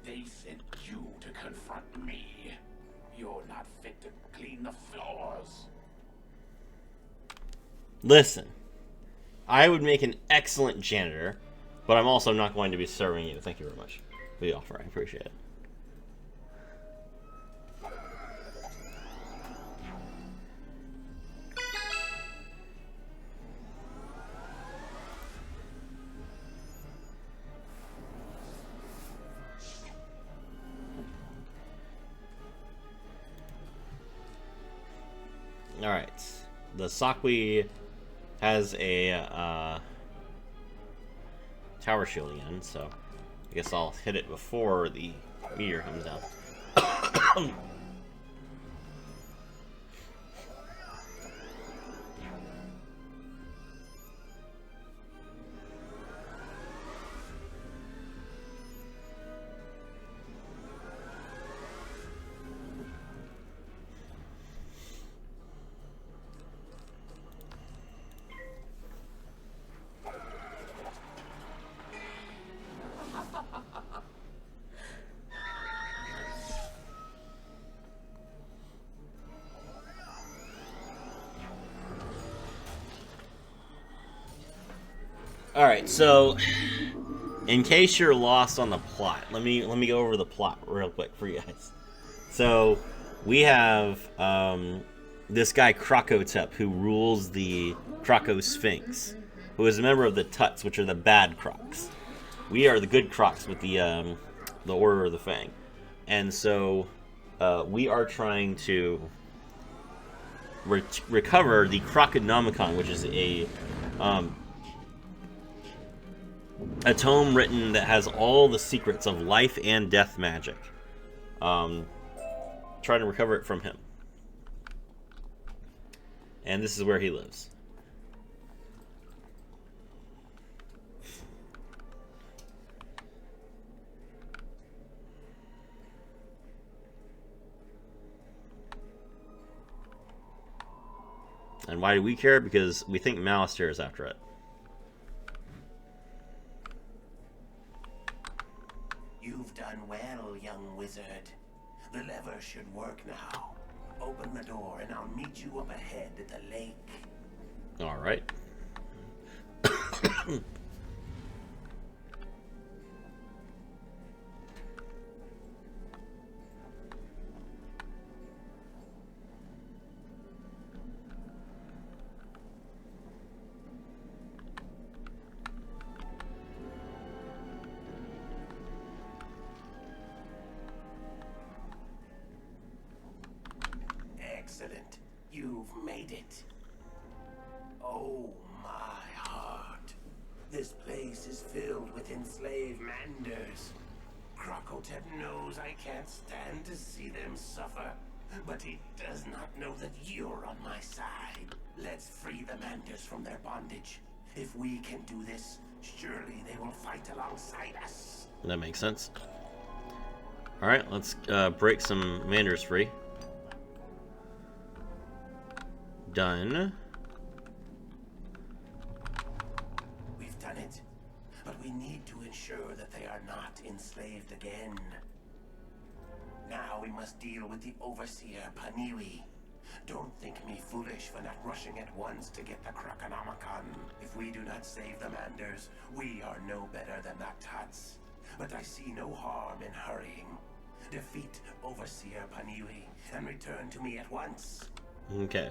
They sent you to confront me. You're not fit to clean the floors. Listen, I would make an excellent janitor, but I'm also not going to be serving you. Thank you very much for the offer. I appreciate it. Alright, the Sakwi has a tower shield again, so I guess I'll hit it before the meteor comes down. Alright, so in case you're lost on the plot, let me go over the plot real quick for you guys. So we have this guy Krokotep who rules the Krokosphinx, who is a member of the Tuts, which are the bad Crocs. We are the good Crocs with the Order of the Fang, and so we are trying to recover the Krokonomicon, which is a tome written that has all the secrets of life and death magic. Trying to recover it from him. And this is where he lives. And why do we care? Because we think Malister is after it. You've done well, young wizard. The lever should work now. Open the door and I'll meet you up ahead at the lake. All right. Excellent. You've made it. with enslaved Manders. Krokotep knows I can't stand to see them suffer, but he does not know that you're on my side. Let's free the Manders from their bondage. If we can do this, surely they will fight alongside us. That makes sense. Alright, let's break some Manders free. Done. We've done it, but we need to ensure that they are not enslaved again. Now we must deal with the Overseer Paniwi. Don't think me foolish for not rushing at once to get the Krokonomicon. If we do not save the Manders, we are no better than the Tuts. But I see no harm in hurrying. Defeat Overseer Paniwi and return to me at once. Okay.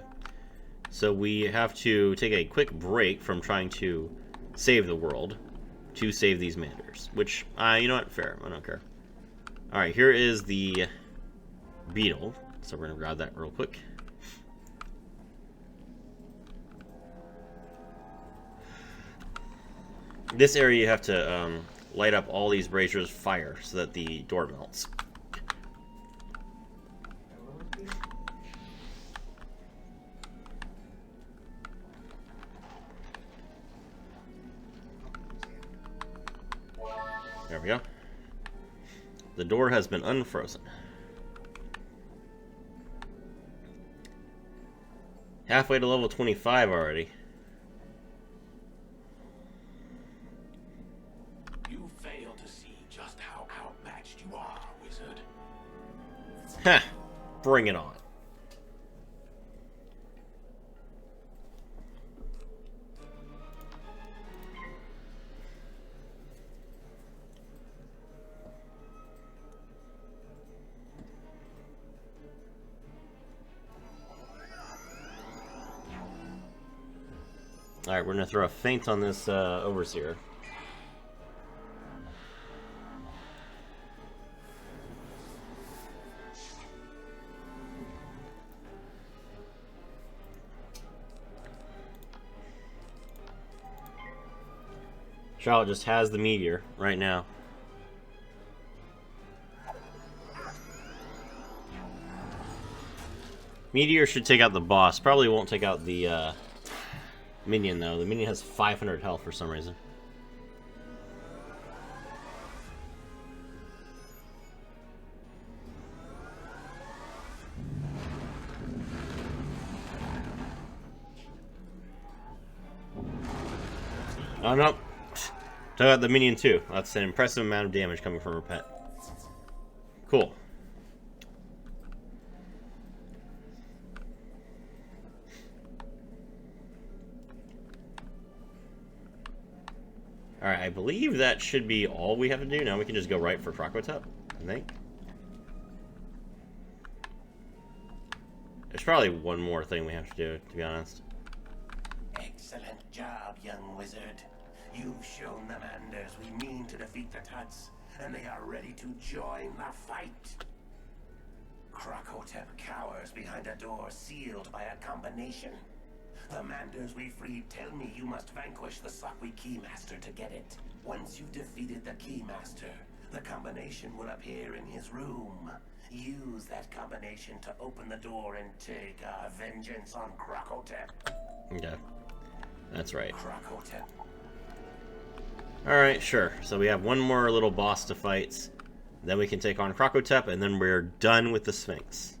So we have to take a quick break from trying to save the world to save these Manders. Which, you know what? Fair. I don't care. Alright, here is the beetle. So we're going to grab that real quick. This area you have to light up all these braziers fire so that the door melts. There we go. The door has been unfrozen. Halfway to level 25 already. You fail to see just how outmatched you are, wizard. Ha! Bring it on. Alright, we're gonna throw a feint on this Overseer. Charlotte just has the meteor right now. Meteor should take out the boss. Probably won't take out the minion though. The minion has 500 health for some reason. Oh no. Took out the minion too. That's an impressive amount of damage coming from her pet. Cool. Alright, I believe that should be all we have to do. Now we can just go right for Krokosphinx, I think. There's probably one more thing we have to do, to be honest. Excellent job, young wizard. You've shown the Manders we mean to defeat the Tuts, and they are ready to join the fight. Krokotep cowers behind a door sealed by a combination. The Manders we freed tell me you must vanquish the Sakwi Keymaster to get it. Once you've defeated the Keymaster, the combination will appear in his room. Use that combination to open the door and take vengeance on Krokotep. Okay. That's right. Krokotep. Alright, sure. So we have one more little boss to fight. Then we can take on Krokotep, and then we're done with the Sphinx.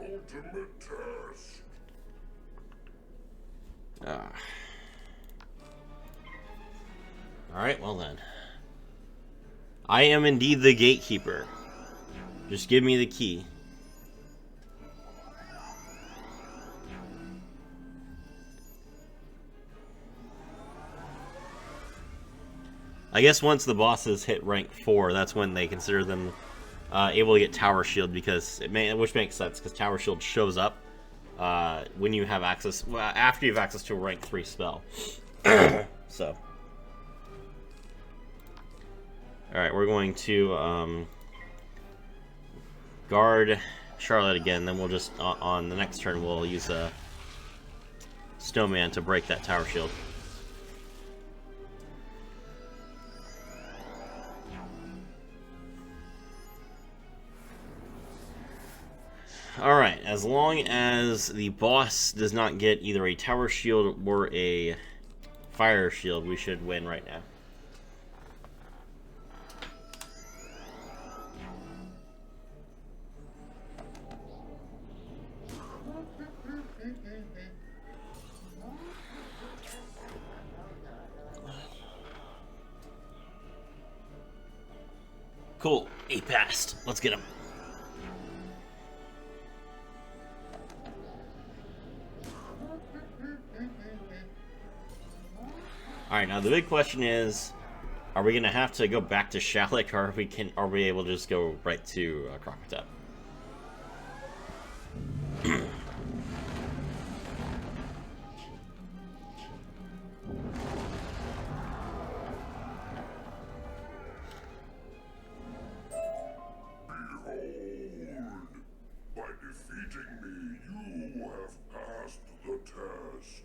Ultimate test. Alright, well then. I am indeed the gatekeeper. Just give me the key. I guess once the bosses hit rank 4, that's when they consider them able to get Tower Shield, which makes sense, because Tower Shield shows up when you have access, after you have access to a rank 3 spell. So, alright, we're going to guard Charlotte again, then we'll just, on the next turn, we'll use a Snowman to break that Tower Shield. Alright, as long as the boss does not get either a Tower Shield or a Fire Shield, we should win right now. Cool, 8 passed. Let's get him. Alright, now the big question is, are we going to have to go back to Shalek, or are we able to just go right to Krokosphinx? By defeating me, you have passed the test.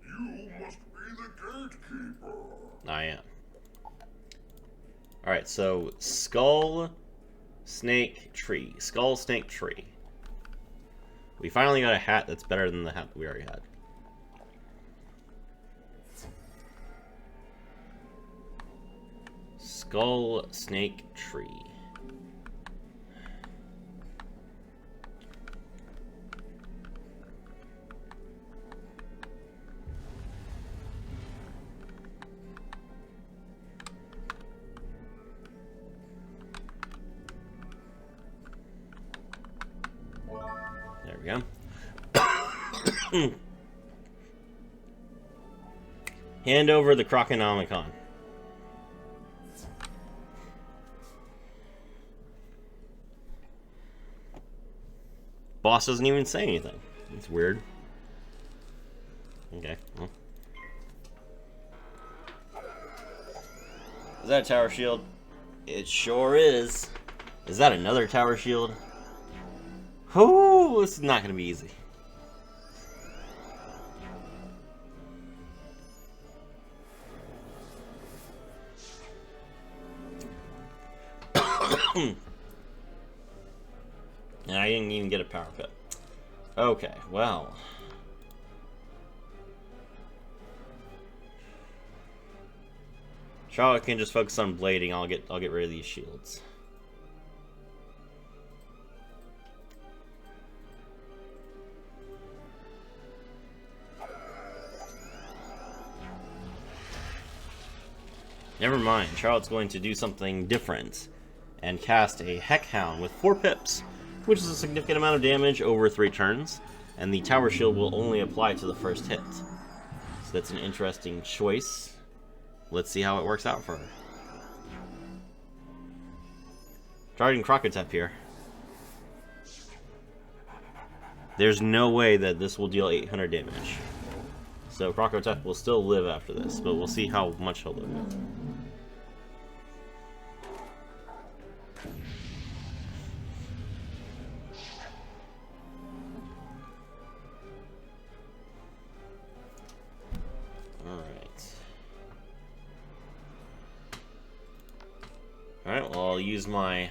You must be the gatekeeper. I am. Alright, so Skull, Snake, Tree. Skull, Snake, Tree. We finally got a hat that's better than the hat that we already had. Skull, Snake, Tree. There we go. Hand over the Krokonomicon. Boss doesn't even say anything. It's weird. Okay, well. Is that a Tower Shield? It sure is. Is that another Tower Shield? Whoo, this is not going to be easy. And I didn't even get a power cut. Okay, well. Charlotte can just focus on blading. I'll get rid of these shields. Never mind, Charlotte's going to do something different and cast a Heckhound with 4 pips, which is a significant amount of damage over 3 turns, and the Tower Shield will only apply to the first hit. So that's an interesting choice. Let's see how it works out for her. Targeting Krokosphinx here. There's no way that this will deal 800 damage. So Krokosphinx will still live after this, but we'll see how much he'll live with. Alright, well, I'll use my...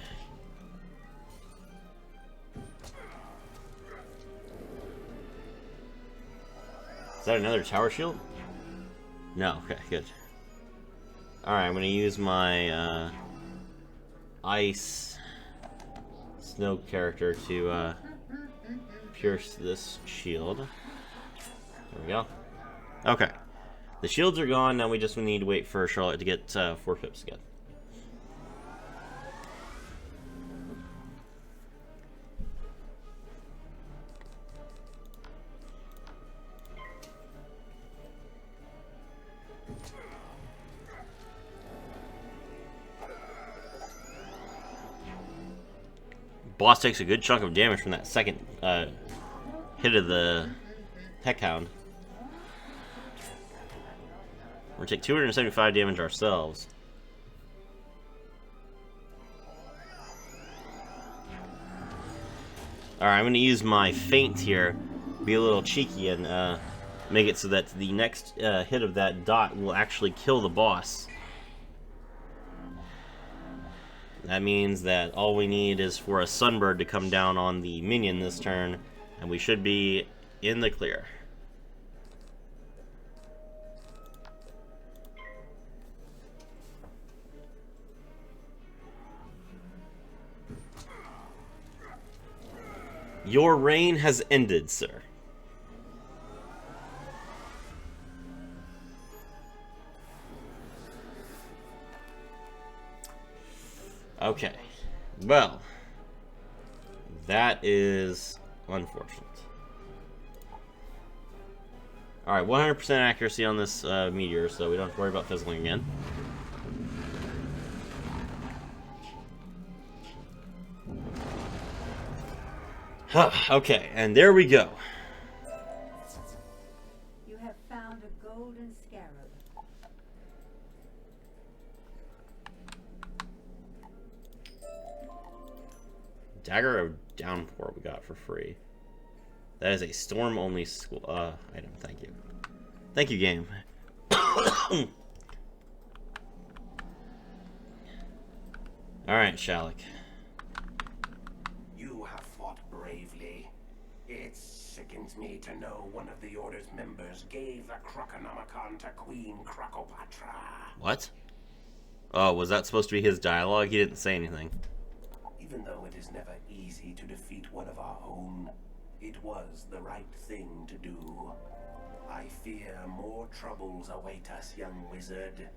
Is that another Tower Shield? No, okay, good. Alright, I'm gonna use my, Ice Snow character to, pierce this shield. There we go. Okay. The shields are gone, now we just need to wait for Charlotte to get, 4 pips again. boss takes a good chunk of damage from that second hit of the Heck Hound. We're gonna take 275 damage ourselves. Alright, I'm gonna use my feint here, be a little cheeky, and make it so that the next hit of that dot will actually kill the boss. That means that all we need is for a Sunbird to come down on the minion this turn, and we should be in the clear. Your reign has ended, sir. Okay. Well, that is unfortunate. Alright, 100% accuracy on this meteor, so we don't have to worry about fizzling again. Okay, and there we go. You have found a golden scarab. Dagger of Downpour we got for free. That is a storm-only item. Thank you. Thank you, game. Alright, Shalak. You have fought bravely. It sickens me to know one of the Order's members gave the Krokonomicon to Queen Krokopatra. What? Oh, was that supposed to be his dialogue? He didn't say anything. Even though it is never easy to defeat one of our own, it was the right thing to do. I fear more troubles await us, young wizard.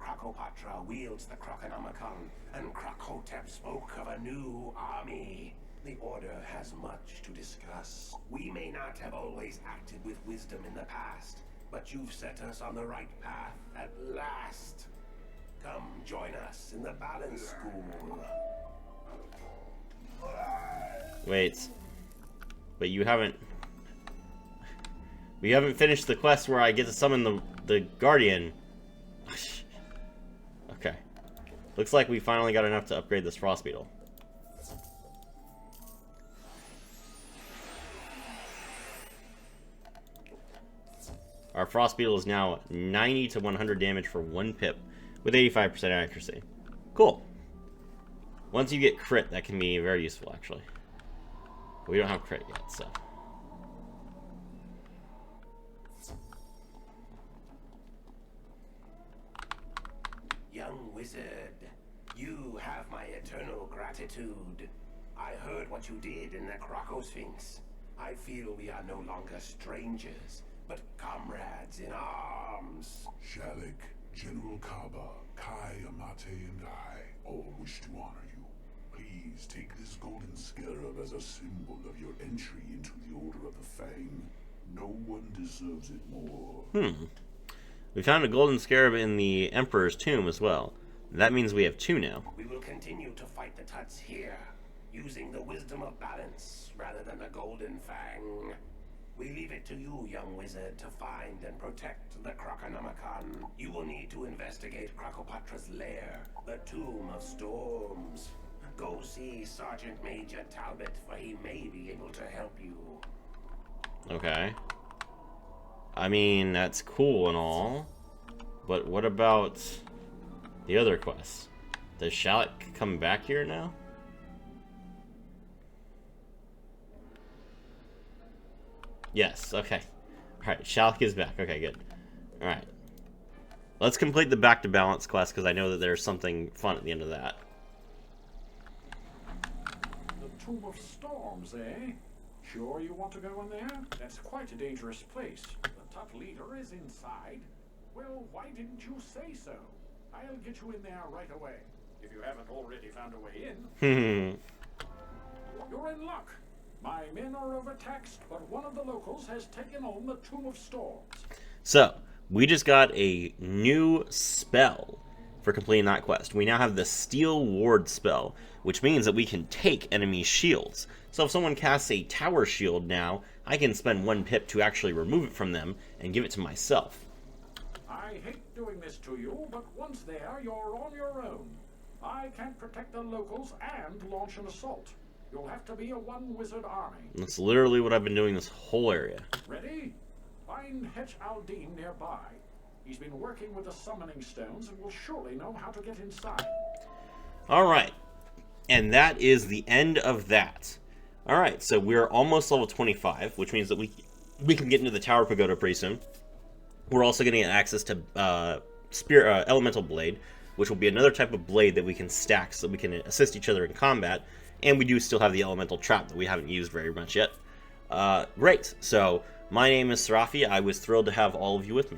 Krokopatra wields the Krokonomicon, and Krakotep spoke of a new army. The Order has much to discuss. We may not have always acted with wisdom in the past, but you've set us on the right path at last. Come join us in the Balance School. Wait. But you haven't... We haven't finished the quest where I get to summon the Guardian. Okay. Looks like we finally got enough to upgrade this Frost Beetle. Our Frost Beetle is now 90 to 100 damage for 1 pip with 85% accuracy. Cool. Once you get crit, that can be very useful, actually. But we don't have crit yet, so... Young wizard, you have my eternal gratitude. I heard what you did in the Krokosphinx. I feel we are no longer strangers, but comrades in arms. Shalak, General Kaba, Kai, Amate, and I all wish to honor you. Please take this golden scarab as a symbol of your entry into the Order of the Fang. No one deserves it more. We found a golden scarab in the Emperor's tomb as well. That means we have 2 now. We will continue to fight the Tuts here, using the wisdom of balance rather than the golden fang. We leave it to you, young wizard, to find and protect the Krokonomicon. You will need to investigate Krokopatra's lair, the Tomb of Storms. Go see Sergeant Major Talbot, for he may be able to help you. Okay. I mean, that's cool and all, but what about the other quests? Does Shalak come back here now? Yes, okay. Alright, Shalak is back. Okay, good. Alright. Let's complete the Back to Balance quest, because I know that there's something fun at the end of that. The Tomb of Storms, eh? Sure you want to go in there? That's quite a dangerous place. The Tut leader is inside. Well, why didn't you say so? I'll get you in there right away, if you haven't already found a way in. You're in luck. My men are overtaxed, but one of the locals has taken on the Tomb of Storms. So, we just got a new spell for completing that quest. We now have the Steel Ward spell, which means that we can take enemy shields. So if someone casts a tower shield now, I can spend 1 pip to actually remove it from them and give it to myself. I hate doing this to you, but once there, you're on your own. I can't protect the locals and launch an assault. You'll have to be a one-wizard army. That's literally what I've been doing this whole area. Ready? Find Hetch Aldine nearby. He's been working with the summoning stones and will surely know how to get inside. Alright, and that is the end of that. Alright, so we're almost level 25, which means that we can get into the Tower Pagoda pretty soon. We're also going to get access to Elemental Blade, which will be another type of blade that we can stack so that we can assist each other in combat. And we do still have the Elemental Trap that we haven't used very much yet. Great, so my name is Serafi. I was thrilled to have all of you with me.